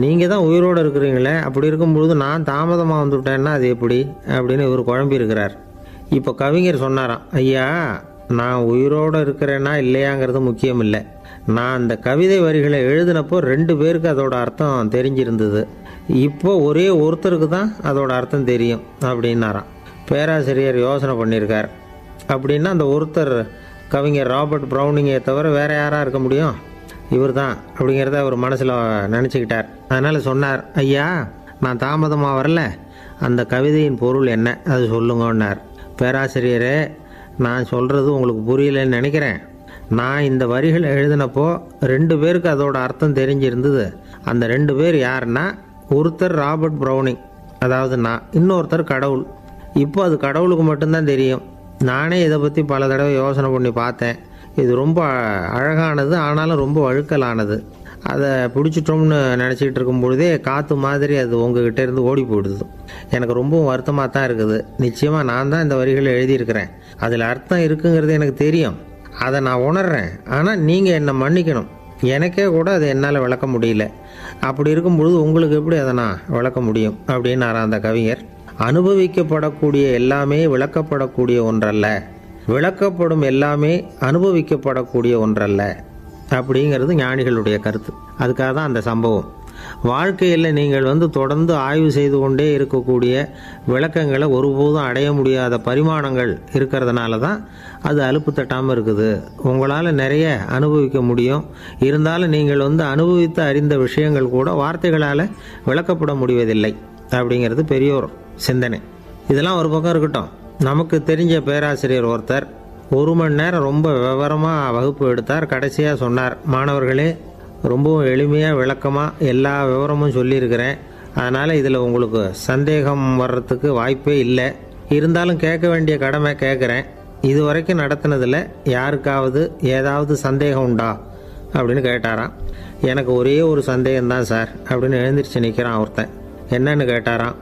நீங்கள் தான் உயிரோடு இருக்கிறீங்களே, அப்படி இருக்கும்பொழுது நான் தாமதமாக வந்துவிட்டேன்னா அது எப்படி அப்படின்னு இவர் குழம்பி இருக்கிறார். இப்போ கவிஞர் சொன்னாராம், ஐயா, நான் உயிரோடு இருக்கிறேன்னா இல்லையாங்கிறது முக்கியம் இல்லை. நான் அந்த கவிதை வரிகளை எழுதினப்போ 2 பேருக்கு அதோட அர்த்தம் தெரிஞ்சிருந்தது. இப்போ ஒரே ஒருத்தருக்கு தான் அதோட அர்த்தம் தெரியும் அப்படின்னாராம். பேராசிரியர் யோசனை பண்ணியிருக்கார். அப்படின்னா அந்த ஒருத்தர் கவிஞர் ராபர்ட் ப்ரௌனிங்கை தவிர வேறு யாராக இருக்க முடியும்? இவர் தான் அப்படிங்கிறத அவர் மனசில் நினச்சிக்கிட்டார். அதனால் சொன்னார், ஐயா நான் தாமதமாக வரல, அந்த கவிதையின் பொருள் என்ன அது சொல்லுங்கன்னார். பேராசிரியரே, நான் சொல்கிறது உங்களுக்கு புரியலன்னு நினைக்கிறேன். நான் இந்த வரிகள் எழுதினப்போ 2 பேருக்கு அதோட அர்த்தம் தெரிஞ்சிருந்தது. அந்த 2 பேர் யாருன்னா, ஒருத்தர் ராபர்ட் ப்ரௌனிங், அதாவது நான், இன்னொருத்தர் கடவுள். இப்போ அது கடவுளுக்கு மட்டும்தான் தெரியும். நானே இதை பற்றி பல தடவை யோசனை பண்ணி பார்த்தேன். இது ரொம்ப அழகானது, ஆனாலும் ரொம்ப வழுக்கலானது. அதை பிடிச்சிட்டோம்னு நினச்சிக்கிட்டு இருக்கும் பொழுதே காற்று மாதிரி அது உங்ககிட்ட இருந்து ஓடி போயிடுது. எனக்கு ரொம்பவும் வருத்தமாக தான் இருக்குது. நிச்சயமாக நான் தான் இந்த வரிகளை எழுதியிருக்கிறேன். அதில் அர்த்தம் இருக்குங்கிறது எனக்கு தெரியும், அதை நான் உணர்றேன். ஆனால் நீங்கள் என்னை மன்னிக்கணும். எனக்கே கூட அதை என்னால் விளக்க முடியல. அப்படி இருக்கும் பொழுது உங்களுக்கு எப்படி அதை நான் விளக்க முடியும் அப்படின்னாரா அந்த கவிஞர். அனுபவிக்கப்படக்கூடிய எல்லாமே விளக்கப்படக்கூடிய ஒன்றல்ல, விளக்கப்படும் எல்லாமே அனுபவிக்கப்படக்கூடிய ஒன்றல்ல அப்படிங்கிறது ஞானிகளுடைய கருத்து. அதுக்காக தான் அந்த சம்பவம். வாழ்க்கையில் நீங்கள் தொடர்ந்து ஆய்வு செய்து கொண்டே இருக்கக்கூடிய விளக்கங்களை ஒருபோதும் அடைய முடியாத பரிமாணங்கள் இருக்கிறதுனால தான் அது அலுப்பு தட்டாமல் இருக்குது. உங்களால் நிறைய அனுபவிக்க முடியும், இருந்தாலும் நீங்கள் அனுபவித்து அறிந்த விஷயங்கள் கூட வார்த்தைகளால் விளக்கப்பட முடிவதில்லை அப்படிங்கிறது பெரியோர் சிந்தனை. இதெல்லாம் ஒரு பக்கம் இருக்கட்டும். நமக்கு தெரிஞ்ச பேராசிரியர் ஒருத்தர் 1 மணி நேரம் ரொம்ப விவரமாக வகுப்பு எடுத்தார். கடைசியாக சொன்னார், மாணவர்களே, ரொம்பவும் எளிமையாக விளக்கமாக எல்லா விவரமும் சொல்லியிருக்கிறேன். அதனால் இதில் உங்களுக்கு சந்தேகம் வர்றதுக்கு வாய்ப்பே இல்லை. இருந்தாலும் கேட்க வேண்டிய கடமை கேட்குறேன். இது வரைக்கும் நடத்தினதில் யாருக்காவது ஏதாவது சந்தேகம் உண்டா அப்படின்னு கேட்டாராம். எனக்கு ஒரே ஒரு சந்தேகம்தான் சார் அப்படின்னு எழுந்திரிச்சு நிற்கிறான் ஒருத்தன். என்னன்னு கேட்டாராம்.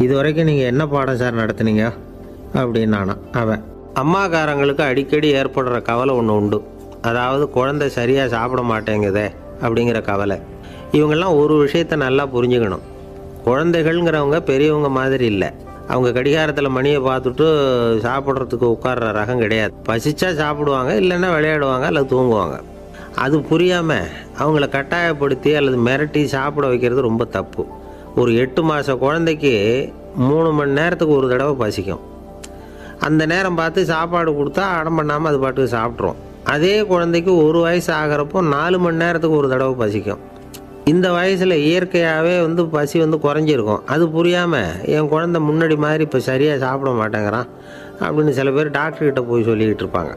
இது வரைக்கும் நீங்கள் என்ன பாடம் சார் நடத்துனீங்க அப்படின்னானா அவன். அம்மாக்காரங்களுக்கு அடிக்கடி ஏற்படுற கவலை ஒன்று உண்டு. அதாவது குழந்தை சரியாக சாப்பிட மாட்டேங்குதே அப்படிங்கிற கவலை. இவங்கெல்லாம் ஒரு விஷயத்தை நல்லா புரிஞ்சுக்கணும். குழந்தைகள்ங்கிறவங்க பெரியவங்க மாதிரி இல்லை. அவங்க கடிகாரத்தில் மணியை பார்த்துட்டு சாப்பிட்றதுக்கு உட்கார்ற ரகம் கிடையாது. பசிச்சா சாப்பிடுவாங்க, இல்லைன்னா விளையாடுவாங்க அல்லது தூங்குவாங்க. அது புரியாமல் அவங்கள கட்டாயப்படுத்தி அல்லது மிரட்டி சாப்பிட வைக்கிறது ரொம்ப தப்பு. ஒரு 8 மாத குழந்தைக்கு 3 மணி நேரத்துக்கு ஒரு தடவை பசிக்கும். அந்த நேரம் பார்த்து சாப்பாடு கொடுத்தா அடம் பண்ணாமல் அது பாட்டுக்கு சாப்பிட்றோம். அதே குழந்தைக்கு 1 வயசு ஆகிறப்போ 4 மணி நேரத்துக்கு ஒரு தடவை பசிக்கும். இந்த வயசில் இயற்கையாகவே பசி குறைஞ்சிருக்கும். அது புரியாமல் என் குழந்தை முன்னாடி மாதிரி இப்போ சரியாக சாப்பிட மாட்டேங்கிறான் அப்படின்னு சில பேர் டாக்டர்கிட்ட போய் சொல்லிக்கிட்டு இருப்பாங்க.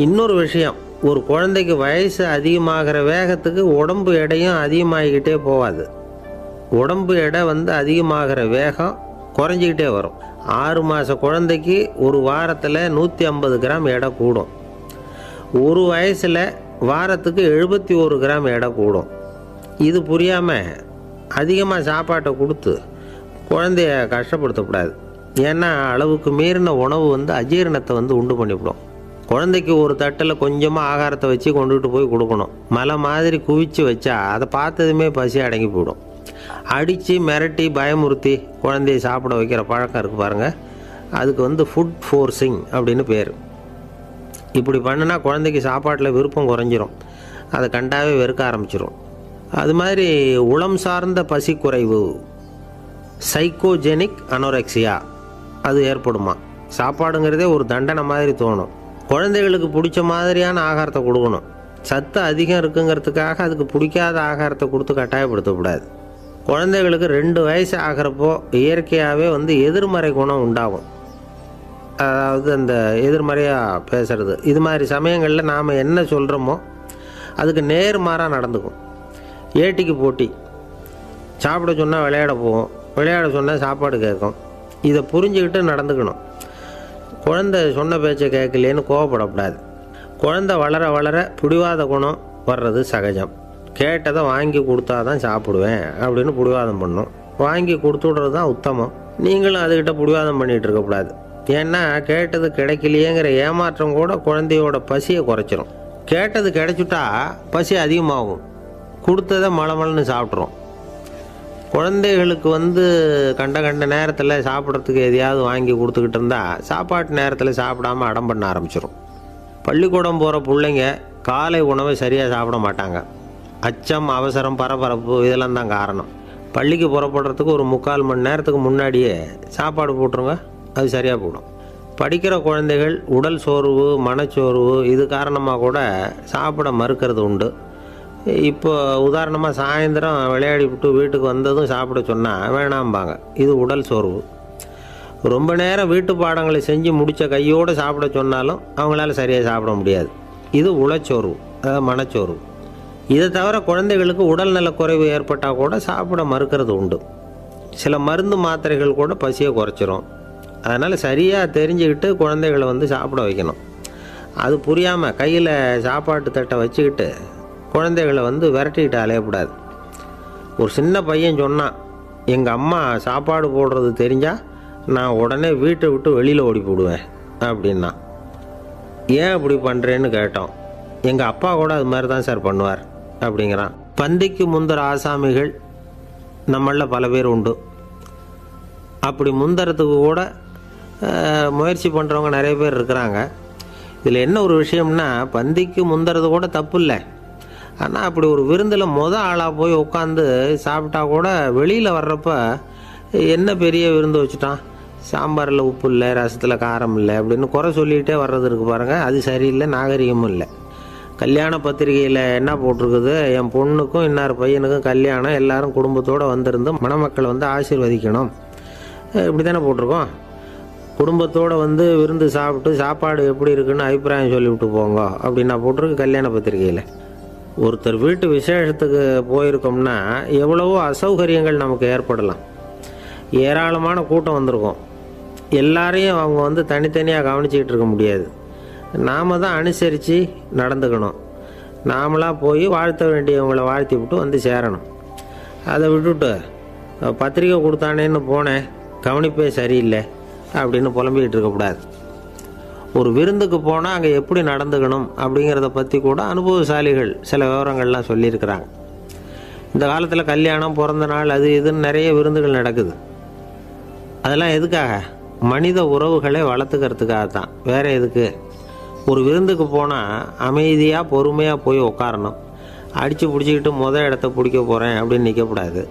இன்னொரு விஷயம், ஒரு குழந்தைக்கு வயசு அதிகமாகிற வேகத்துக்கு உடம்பு எடையும் அதிகமாகிக்கிட்டே போகாது. உடம்பு எடை அதிகமாகிற வேகம் குறைஞ்சிக்கிட்டே வரும். 6 மாத குழந்தைக்கு ஒரு வாரத்தில் 150 கிராம் எடை கூடும். ஒரு வயசில் வாரத்துக்கு 71 கிராம் எடை கூடும். இது புரியாமல் அதிகமாக சாப்பாட்டை கொடுத்து குழந்தைய கஷ்டப்படுத்தக்கூடாது. ஏன்னா அளவுக்கு மீறின உணவு அஜீரணத்தை உண்டு பண்ணிவிடும். குழந்தைக்கு ஒரு தட்டில் கொஞ்சமாக ஆகாரத்தை வச்சு கொண்டுகிட்டு போய் கொடுக்கணும். மலை மாதிரி குவிச்சு வச்சா அதை பார்த்ததுமே பசி அடங்கி போயிடும். அடித்து மிரட்டி பயமுறுத்தி குழந்தைய சாப்பிட வைக்கிற பழக்கம் இருக்குது பாருங்கள். அதுக்கு ஃபுட் ஃபோர்ஸிங் அப்படின்னு பேர். இப்படி பண்ணினா குழந்தைக்கு சாப்பாட்டில் விருப்பம் குறைஞ்சிரும். அதை கண்டாவே வெறுக்க ஆரம்பிச்சிடும். அது மாதிரி உளம் சார்ந்த பசி குறைவு, சைக்கோஜெனிக் அனோரெக்சியா, அது ஏற்படுமா. சாப்பாடுங்கிறதே ஒரு தண்டனை மாதிரி தோணும். குழந்தைகளுக்கு பிடிச்ச மாதிரியான ஆகாரத்தை கொடுக்கணும். சத்து அதிகம் இருக்குங்கிறதுக்காக அதுக்கு பிடிக்காத ஆகாரத்தை கொடுத்து கட்டாயப்படுத்தக்கூடாது. குழந்தைகளுக்கு 2 வயசு ஆகிறப்போ இயற்கையாகவே எதிர்மறை குணம் உண்டாகும். அதாவது அந்த எதிர்மறையாக பேசுறது. இது மாதிரி சமயங்களில் நாம் என்ன சொல்கிறோமோ அதுக்கு நேர்மாறாக நடந்துக்கும். ஏட்டிக்கு போட்டி. சாப்பிட சொன்னால் விளையாட போகும், விளையாட சொன்னால் சாப்பாடு கேட்கும். இதை புரிஞ்சுக்கிட்டு நடந்துக்கணும். குழந்தை சொன்ன பேச்சை கேட்கலேன்னு கோவப்படக்கூடாது. குழந்தை வளர வளர பிடிவாத குணம் வர்றது சகஜம். கேட்டதை வாங்கி கொடுத்தா தான் சாப்பிடுவேன் அப்படின்னு பிடிவாதம் பண்ணும். வாங்கி கொடுத்து விடுறது தான் உத்தமம். நீங்களும் அதுக்கிட்ட பிடிவாதம் பண்ணிகிட்டு இருக்கக்கூடாது. ஏன்னா கேட்டது கிடைக்கலையேங்கிற ஏமாற்றம் கூட குழந்தையோட பசியை குறைச்சிரும். கேட்டது கிடைச்சிட்டா பசி அதிகமாகும். கொடுத்ததை மலமலன்னு சாப்பிட்றோம். குழந்தைகளுக்கு கண்ட நேரத்தில் சாப்பிட்றதுக்கு எதையாவது வாங்கி கொடுத்துக்கிட்டு இருந்தால் சாப்பாட்டு நேரத்தில் சாப்பிடாமல் அடம் பண்ண ஆரம்பிச்சிடும். பள்ளிக்கூடம் போகிற பிள்ளைங்க காலை உணவை சரியாக சாப்பிட மாட்டாங்க. அச்சம், அவசரம், பரபரப்பு இதெல்லாம் தான் காரணம். பள்ளிக்கு புறப்படுறதுக்கு ஒரு 3/4 மணி நேரத்துக்கு முன்னாடியே சாப்பாடு போட்டுருங்க, அது சரியாக போடும். படிக்கிற குழந்தைகள் உடல் சோர்வு, மனச்சோர்வு இது காரணமாக கூட சாப்பிட மறுக்கிறது உண்டு. இப்போ உதாரணமாக சாயந்தரம் விளையாடி விட்டு வீட்டுக்கு வந்ததும் சாப்பிட சொன்னால் வேணாம்பாங்க. இது உடல் சோர்வு. ரொம்ப நேரம் வீட்டு பாடங்களை செஞ்சு முடித்த கையோடு சாப்பிட சொன்னாலும் அவங்களால சரியாக சாப்பிட முடியாது. இது உளச்சோர்வு, அதாவது மனச்சோர்வு. இதை தவிர குழந்தைகளுக்கு உடல்நலக் குறைவு ஏற்பட்டால் கூட சாப்பிட மறுக்கிறது உண்டு. சில மருந்து மாத்திரைகள் கூட பசியை குறைச்சிரும். அதனால் சரியாக தெரிஞ்சுக்கிட்டு குழந்தைகளை சாப்பிட வைக்கணும். அது புரியாமல் கையில் சாப்பாட்டு தட்டை வச்சுக்கிட்டு குழந்தைகளை விரட்டிக்கிட்டு அலையக்கூடாது. ஒரு சின்ன பையன் சொன்னான், எங்கள் அம்மா சாப்பாடு போடுறது தெரிஞ்சால் நான் உடனே வீட்டை விட்டு வெளியில் ஓடி போடுவேன் அப்படின்னா. ஏன் அப்படி பண்ணுறேன்னு கேட்டோம். எங்கள் அப்பா கூட அது மாதிரி தான் சார் பண்ணுவார் அப்படிங்கிறான். பந்திக்கு முந்தர ஆசாமிகள் நம்மளில் பல பேர் உண்டு. அப்படி முந்தறதுக்கு கூட முயற்சி பண்ணுறவங்க நிறைய பேர் இருக்கிறாங்க. இதில் என்ன ஒரு விஷயம்னா, பந்திக்கு முந்துறது கூட தப்பு இல்லை. ஆனால் அப்படி ஒரு விருந்தில் ஆளாக போய் உட்காந்து சாப்பிட்டா கூட வெளியில் வர்றப்ப என்ன பெரிய விருந்து வச்சுட்டான், சாம்பாரில் உப்பு இல்லை, ரசத்தில் காரம் இல்லை அப்படின்னு குறை சொல்லிகிட்டே வர்றது இருக்குது பாருங்கள். அது சரியில்லை, நாகரிகமும் இல்லை. கல்யாண பத்திரிகையில் என்ன போட்டிருக்குது, என் பொண்ணுக்கும் இன்னார் பையனுக்கும் கல்யாணம், எல்லாரும் குடும்பத்தோடு வந்திருந்து மணமக்களை ஆசீர்வதிக்கணும், இப்படி தானே போட்டிருக்கோம். குடும்பத்தோடு விருந்து சாப்பிட்டு சாப்பாடு எப்படி இருக்குன்னு அபிப்பிராயம் சொல்லிவிட்டு போங்க அப்படின்னா போட்டிருக்கு கல்யாண பத்திரிகையில். ஒருத்தர் வீட்டு விசேஷத்துக்கு போயிருக்கோம்னா எவ்வளவோ அசௌகரியங்கள் நமக்கு ஏற்படலாம். ஏராளமான கூட்டம் வந்திருக்கும். எல்லாரையும் அவங்க தனித்தனியாக கவனிச்சிக்கிட்டு இருக்க முடியாது. நாம் தான் அனுசரித்து நடந்துக்கணும். நாமளாக போய் வாழ்த்த வேண்டியவங்களை வாழ்த்தி விட்டு சேரணும். அதை விட்டுட்டு பத்திரிக்கை கொடுத்தானேன்னு போனேன், கவனிப்பே சரியில்லை அப்படின்னு புலம்பிக்கிட்டு இருக்கக்கூடாது. ஒரு விருந்துக்கு போனால் அங்கே எப்படி நடந்துக்கணும் அப்படிங்கிறத பற்றி கூட அனுபவசாலிகள் சில விவரங்கள்லாம் சொல்லியிருக்கிறாங்க. இந்த காலத்தில் கல்யாணம், பிறந்த நாள், அது இதுன்னு நிறைய விருந்துகள் நடக்குது. அதெல்லாம் எதுக்காக? மனித உறவுகளை வளர்த்துக்கிறதுக்காக தான், வேறு எதுக்கு? ஒரு விருந்துக்கு போனால் அமைதியாக பொறுமையாக போய் உட்காரணும். அடித்து பிடிச்சிக்கிட்டு இடத்த பிடிக்க போகிறேன் அப்படின்னு நிற்கக்கூடாது.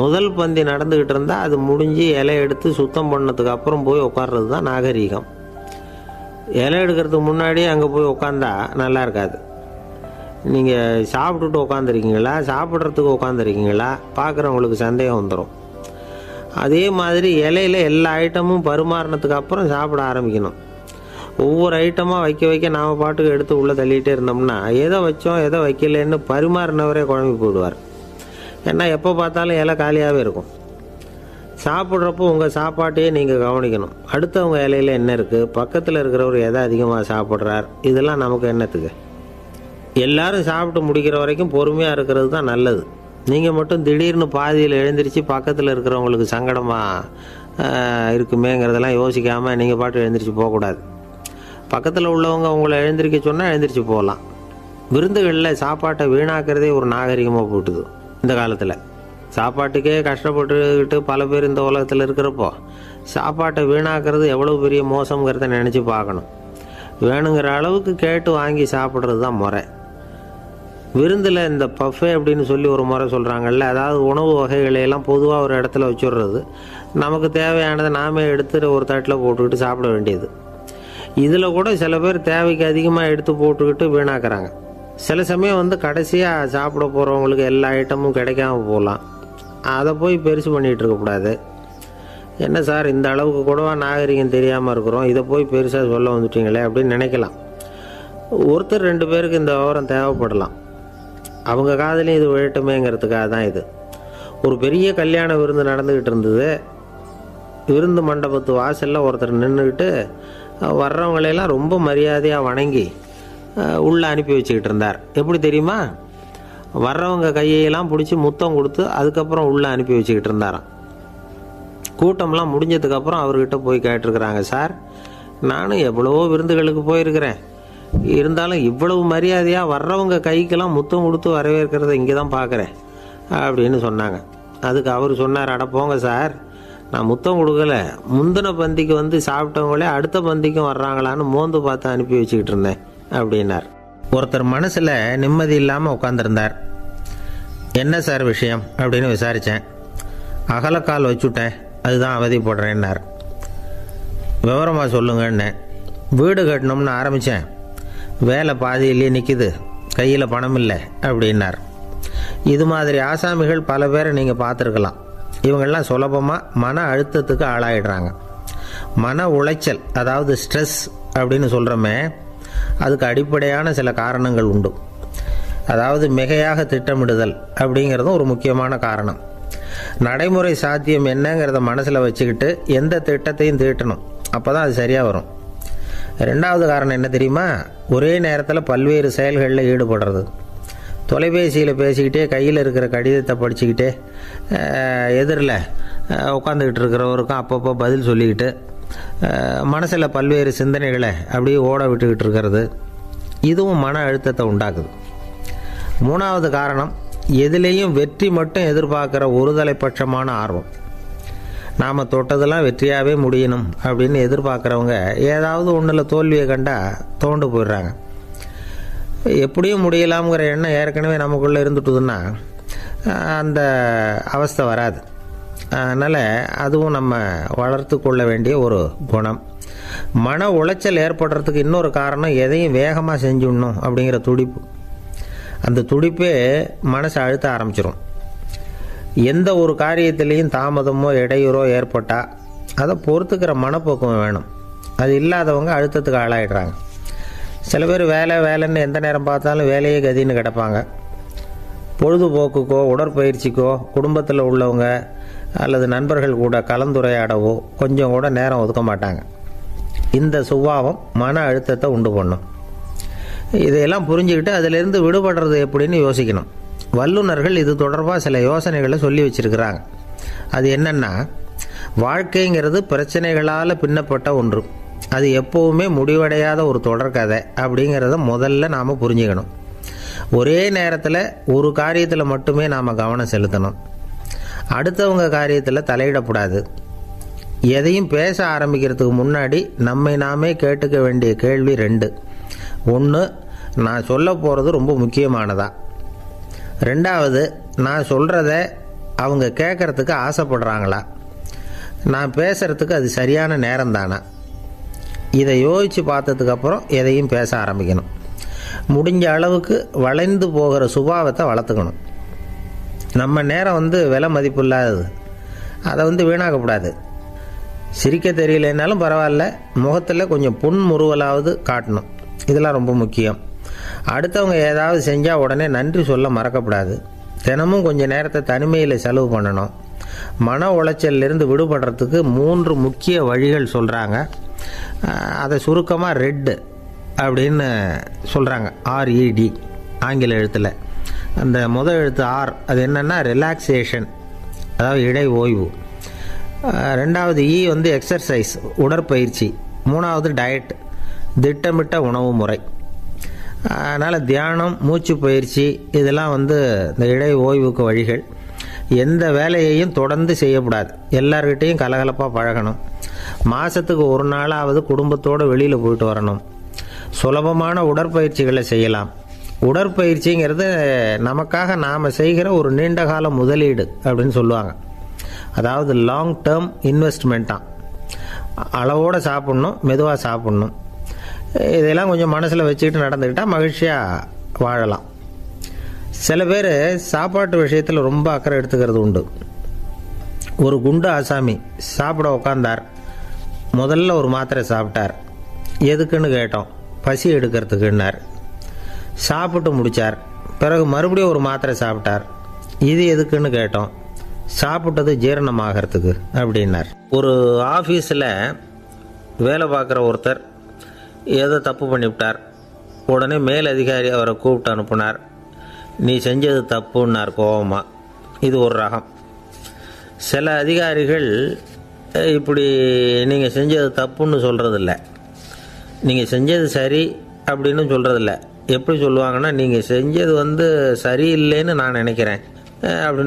முதல் பந்தி நடந்துக்கிட்டு இருந்தால் அது முடிஞ்சு இலை எடுத்து சுத்தம் பண்ணதுக்கு அப்புறம் போய் உட்கார்றது தான் நாகரீகம். இலை எடுக்கிறதுக்கு முன்னாடி அங்கே போய் உட்காந்தா நல்லா இருக்காது. நீங்கள் சாப்பிட்டுட்டு உட்காந்துருக்கீங்களா, சாப்பிட்றதுக்கு உட்காந்துருக்கீங்களா, பார்க்குறவங்களுக்கு சந்தேகம் வந்துடும். அதே மாதிரி இலையில் எல்லா ஐட்டமும் பரிமாறினதுக்கு அப்புறம் சாப்பிட ஆரம்பிக்கணும். ஒவ்வொரு ஐட்டமாக வைக்க வைக்க நாம் பாட்டுக்கு எடுத்து உள்ளே தள்ளிகிட்டே இருந்தோம்னா எதை வச்சோம் எதை வைக்கலன்னு பரிமாறினவரே குழம்பி போயிடுவார். ஏன்னா எப்போ பார்த்தாலும் இலை காலியாகவே இருக்கும். சாப்பிட்றப்போ உங்கள் சாப்பாட்டையே நீங்கள் கவனிக்கணும். அடுத்தவங்க இலையில் என்ன இருக்குது, பக்கத்தில் இருக்கிறவர் எதை அதிகமாக சாப்பிட்றார், இதெல்லாம் நமக்கு என்னத்துக்கு? எல்லாரும் சாப்பிட்டு முடிக்கிற வரைக்கும் பொறுமையாக இருக்கிறது தான் நல்லது. நீங்கள் மட்டும் திடீர்னு பாதியில் எழுந்திரிச்சு பக்கத்தில் இருக்கிறவங்களுக்கு சங்கடமாக இருக்குமேங்கிறதெல்லாம் யோசிக்காமல் நீங்கள் பாட்டு எழுந்திரிச்சு போகக்கூடாது. பக்கத்தில் உள்ளவங்க உங்களை எழுந்திரிக்க சொன்னால் எழுந்திரிச்சு போகலாம். விருந்துகளில் சாப்பாட்டை வீணாக்கிறதே ஒரு நாகரிகமாக போட்டுது. இந்த காலத்தில் சாப்பாட்டுக்கே கஷ்டப்பட்டுக்கிட்டு பல பேர் இந்த உலகத்தில் இருக்கிறப்போ சாப்பாட்டை வீணாக்கிறது எவ்வளோ பெரிய மோசங்கிறத நினச்சி பார்க்கணும். வேணுங்கிற அளவுக்கு கேட்டு வாங்கி சாப்பிட்றது தான் முறை. விருந்தில் இந்த பஃபே அப்படின்னு சொல்லி ஒரு முறை சொல்கிறாங்கல்ல, அதாவது உணவு வகைகளையெல்லாம் பொதுவாக ஒரு இடத்துல வச்சுடுறது, நமக்கு தேவையானதை நாமே எடுத்து ஒரு தட்டில் போட்டுக்கிட்டு சாப்பிட வேண்டியது. இதில் கூட சில பேர் தேவைக்கு அதிகமாக எடுத்து போட்டுக்கிட்டு வீணாக்குறாங்க. சில சமயம் கடைசியாக சாப்பிட போகிறவங்களுக்கு எல்லா ஐட்டமும் கிடைக்காம போகலாம். அதை போய் பெருசு பண்ணிகிட்டு இருக்கக்கூடாது. என்ன சார் இந்த அளவுக்கு கூடவா நாகரிகம் தெரியாமல் இருக்கிறோம், இதை போய் பெருசாக சொல்ல வந்துட்டீங்களே அப்படின்னு நினைக்கலாம். ஒருத்தர் 2 பேருக்கு இந்த விவரம் தேவைப்படலாம். அவங்க காதலையும் இது விழட்டுமேங்கிறதுக்காக தான் இது. ஒரு பெரிய கல்யாண விருந்து நடந்துக்கிட்டு இருந்தது. விருந்து மண்டபத்து வாசலில் ஒருத்தர் நின்றுக்கிட்டு வர்றவங்களையெல்லாம் ரொம்ப மரியாதையாக வணங்கி உள்ளே அனுப்பி வச்சுக்கிட்டு இருந்தார். எப்படி தெரியுமா? வர்றவங்க கையெல்லாம் பிடிச்சி முத்தம் கொடுத்து அதுக்கப்புறம் உள்ளே அனுப்பி வச்சுக்கிட்டு இருந்தாராம். கூட்டம்லாம் முடிஞ்சதுக்கப்புறம் அவர்கிட்ட போய் கேட்டிருக்கிறாங்க, சார் நானும் எவ்வளவோ விருந்துகளுக்கு போயிருக்கிறேன், இருந்தாலும் இவ்வளவு மரியாதையாக வர்றவங்க கைக்கெல்லாம் முத்தம் கொடுத்து வரவேற்கிறத இங்கே தான் பார்க்குறேன் அப்படின்னு சொன்னாங்க. அதுக்கு அவர் சொன்னார், அட போங்க சார், நான் முத்தம் கொடுக்கல, முந்தின பந்திக்கு வந்து சாப்பிட்டவங்களே அடுத்த பந்திக்கும் வர்றாங்களான்னு மோந்து பார்த்து அனுப்பி வச்சுக்கிட்டு இருந்தேன் அப்படின்னார். ஒருத்தர் மனசில் நிம்மதி இல்லாமல் உட்காந்துருந்தார். என்ன சார் விஷயம் அப்படின்னு விசாரித்தேன். அகலக்கால் வச்சுட்டேன், அதுதான் அவதிப்படுறேன்னார். விவரமாக சொல்லுங்கன்னு. வீடு கட்டணும்னு ஆரம்பித்தேன், வேலை பாதியிலேயே நிற்கிது, கையில் பணம் இல்லை அப்படின்னார். இது மாதிரி ஆசாமிகள் பல பேரை நீங்கள் பார்த்துருக்கலாம். இவங்கெல்லாம் சுலபமாக மன அழுத்தத்துக்கு ஆளாயிடுறாங்க. மன உளைச்சல், அதாவது ஸ்ட்ரெஸ் அப்படின்னு சொல்கிறோமே, அதுக்கு அடிப்படையான சில காரணங்கள் உண்டு. அதாவது மிகையாக திட்டமிடுதல் அப்படிங்கிறதும் ஒரு முக்கியமான காரணம். நடைமுறை சாத்தியம் என்னங்கிறத மனசில் வச்சுக்கிட்டு எந்த திட்டத்தையும் தீட்டணும், அப்போ தான் அது சரியாக வரும். ரெண்டாவது காரணம் என்ன தெரியுமா? ஒரே நேரத்தில் பல்வேறு செயல்களில் ஈடுபடுறது. தொலைபேசியில் பேசிக்கிட்டே கையில் இருக்கிற கடிதத்தை படிச்சுக்கிட்டே எதிரில் உட்காந்துக்கிட்டு இருக்கிறவருக்கும் அப்பப்போ பதில் சொல்லிக்கிட்டு மனசில் பல்வேறு சிந்தனைகளை அப்படியே ஓட விட்டுக்கிட்டு இருக்கிறது, இதுவும் மன அழுத்தத்தை உண்டாக்குது. மூணாவது காரணம், எதிலேயும் வெற்றி மட்டும் எதிர்பார்க்குற ஒருதலை பட்சமான ஆர்வம். நாம் தொட்டதெல்லாம் வெற்றியாகவே முடியணும் அப்படின்னு எதிர்பார்க்குறவங்க ஏதாவது ஒன்றில் தோல்வியை கண்டால் தோண்டு போயிடுறாங்க. எப்படியும் முடியலாம்ங்கிற எண்ணம் ஏற்கனவே நமக்குள்ளே இருந்துட்டுதுன்னா அந்த அவஸ்தை வராது. அதனால் அதுவும் நம்ம வளர்த்து கொள்ள வேண்டிய ஒரு குணம். மன உளைச்சல் ஏற்படுறதுக்கு இன்னொரு காரணம், எதையும் வேகமாக செஞ்சுடணும் அப்படிங்கிற துடிப்பு. அந்த துடிப்பே மனசை அழுத்த ஆரம்பிச்சிடும். எந்த ஒரு காரியத்திலையும் தாமதமோ இடையூறோ ஏற்பட்டால் அதை பொறுத்துக்கிற மனப்போக்கம் வேணும். அது இல்லாதவங்க அழுத்தத்துக்கு ஆளாயிடுறாங்க. சில பேர் வேலைன்னு எந்த நேரம் பார்த்தாலும் வேலையே கதின்னு கிடப்பாங்க. பொழுதுபோக்குக்கோ உடற்பயிற்சிக்கோ குடும்பத்தில் உள்ளவங்க அல்லது நண்பர்கள் கூட கலந்துரையாடவோ கொஞ்சம் கூட நேரம் ஒதுக்க மாட்டாங்க. இந்த சுபாவம் மன அழுத்தத்தை உண்டு பண்ணும். இதையெல்லாம் புரிஞ்சுக்கிட்டு அதிலிருந்து விடுபடுறது எப்படின்னு யோசிக்கணும். வல்லுநர்கள் இது தொடர்பாக சில யோசனைகளை சொல்லி வச்சிருக்கிறாங்க. அது என்னன்னா, வாழ்க்கைங்கிறது பிரச்சனைகளால் பின்னப்பட்ட ஒன்று. அது எப்போவுமே முடிவடையாத ஒரு தொடர்கதை அப்படிங்கிறத முதல்ல நாம் புரிஞ்சுக்கணும். ஒரே நேரத்தில் ஒரு காரியத்தில் மட்டுமே நாம் கவனம் செலுத்தணும். அடுத்தவங்க காரியத்தில் தலையிடக்கூடாது. எதையும் பேச ஆரம்பிக்கிறதுக்கு முன்னாடி நம்மை நாமே கேட்டுக்க வேண்டிய கேள்வி 2. 1, நான் சொல்ல போகிறது ரொம்ப முக்கியமானதா? 2வது, நான் சொல்கிறத அவங்க கேட்குறதுக்கு ஆசைப்படுறாங்களா? நான் பேசுகிறதுக்கு அது சரியான நேரம் தானா? இதை யோசித்து பார்த்ததுக்கப்புறம் எதையும் பேச ஆரம்பிக்கணும். முடிஞ்ச அளவுக்கு வளைந்து போகிற சுபாவத்தை வளர்த்துக்கணும். நம்ம நேரம் விலை மதிப்பு இல்லாதது, அதை வீணாக்கக்கூடாது. சிரிக்க தெரியலைன்னாலும் பரவாயில்ல, முகத்தில் கொஞ்சம் புன்முறுவலாவது காட்டணும். இதெல்லாம் ரொம்ப முக்கியம். அடுத்தவங்க ஏதாவது செஞ்சால் உடனே நன்றி சொல்ல மறக்கக்கூடாது. தினமும் கொஞ்சம் நேரத்தை தனிமையில் செலவு பண்ணணும். மன உளைச்சலிருந்து விடுபடுறதுக்கு 3 முக்கிய வழிகள் சொல்கிறாங்க. அதை சுருக்கமாக ரெட் அப்படின்னு சொல்கிறாங்க. RED ஆங்கில எழுத்தில். அந்த முதல் எழுத்து R, அது என்னென்னா ரிலாக்ஸேஷன், அதாவது இடை ஓய்வு. 2வது E எக்ஸர்சைஸ், உடற்பயிற்சி. 3வது டயட், திட்டமிட்ட உணவு முறை. அதனால் தியானம், மூச்சு பயிற்சி இதெல்லாம் இந்த இடை ஓய்வுக்கு வழிகள். எந்த வேலையையும் தொடர்ந்து செய்யக்கூடாது. எல்லார்கிட்டையும் கலகலப்பாக பழகணும். மாதத்துக்கு ஒரு நாளாவது குடும்பத்தோடு வெளியில் போயிட்டு வரணும். சுலபமான உடற்பயிற்சிகளை செய்யலாம். உடற்பயிற்சிங்கிறது நமக்காக நாம் செய்கிற ஒரு நீண்டகால முதலீடு அப்படின்னு சொல்லுவாங்க. அதாவது லாங் டேர்ம் இன்வெஸ்ட்மெண்ட்டாக. அளவோடு சாப்பிட்ணும், மெதுவாக சாப்பிட்ணும். இதெல்லாம் கொஞ்சம் மனசில் வச்சுக்கிட்டு நடந்துக்கிட்டால் மகிழ்ச்சியாக வாழலாம். சில பேர் சாப்பாட்டு விஷயத்தில் ரொம்ப அக்கறை எடுத்துக்கிறது உண்டு. ஒரு குண்டு ஆசாமி சாப்பிட உட்காந்தார். முதல்ல ஒரு மாத்திரை சாப்பிட்டார். எதுக்குன்னு கேட்டோம். பசி எடுக்கிறதுக்குன்னார். சாப்பிட்டு முடித்தார். பிறகு மறுபடியும் ஒரு மாத்திரை சாப்பிட்டார். இது எதுக்குன்னு கேட்டோம். சாப்பிட்டது ஜீரணமாகறதுக்கு அப்படின்னார். ஒரு ஆஃபீஸில் வேலை பார்க்குற ஒருத்தர் ஏதோ தப்பு பண்ணிவிட்டார். உடனே மேலதிகாரி அவரை கூப்பிட்டு அனுப்புனார். நீ செஞ்சது தப்புன்னார் கோபமாக. இது ஒரு ரகம். சில அதிகாரிகள் இப்படி நீங்கள் செஞ்சது தப்புன்னு சொல்கிறதில்ல, நீங்கள் செஞ்சது சரி அப்படின்னு சொல்கிறதில்ல. எப்படி சொல்லுவாங்கன்னா, நீங்கள் செஞ்சது சரியில்லைன்னு நான் நினைக்கிறேன் அப்படின்னு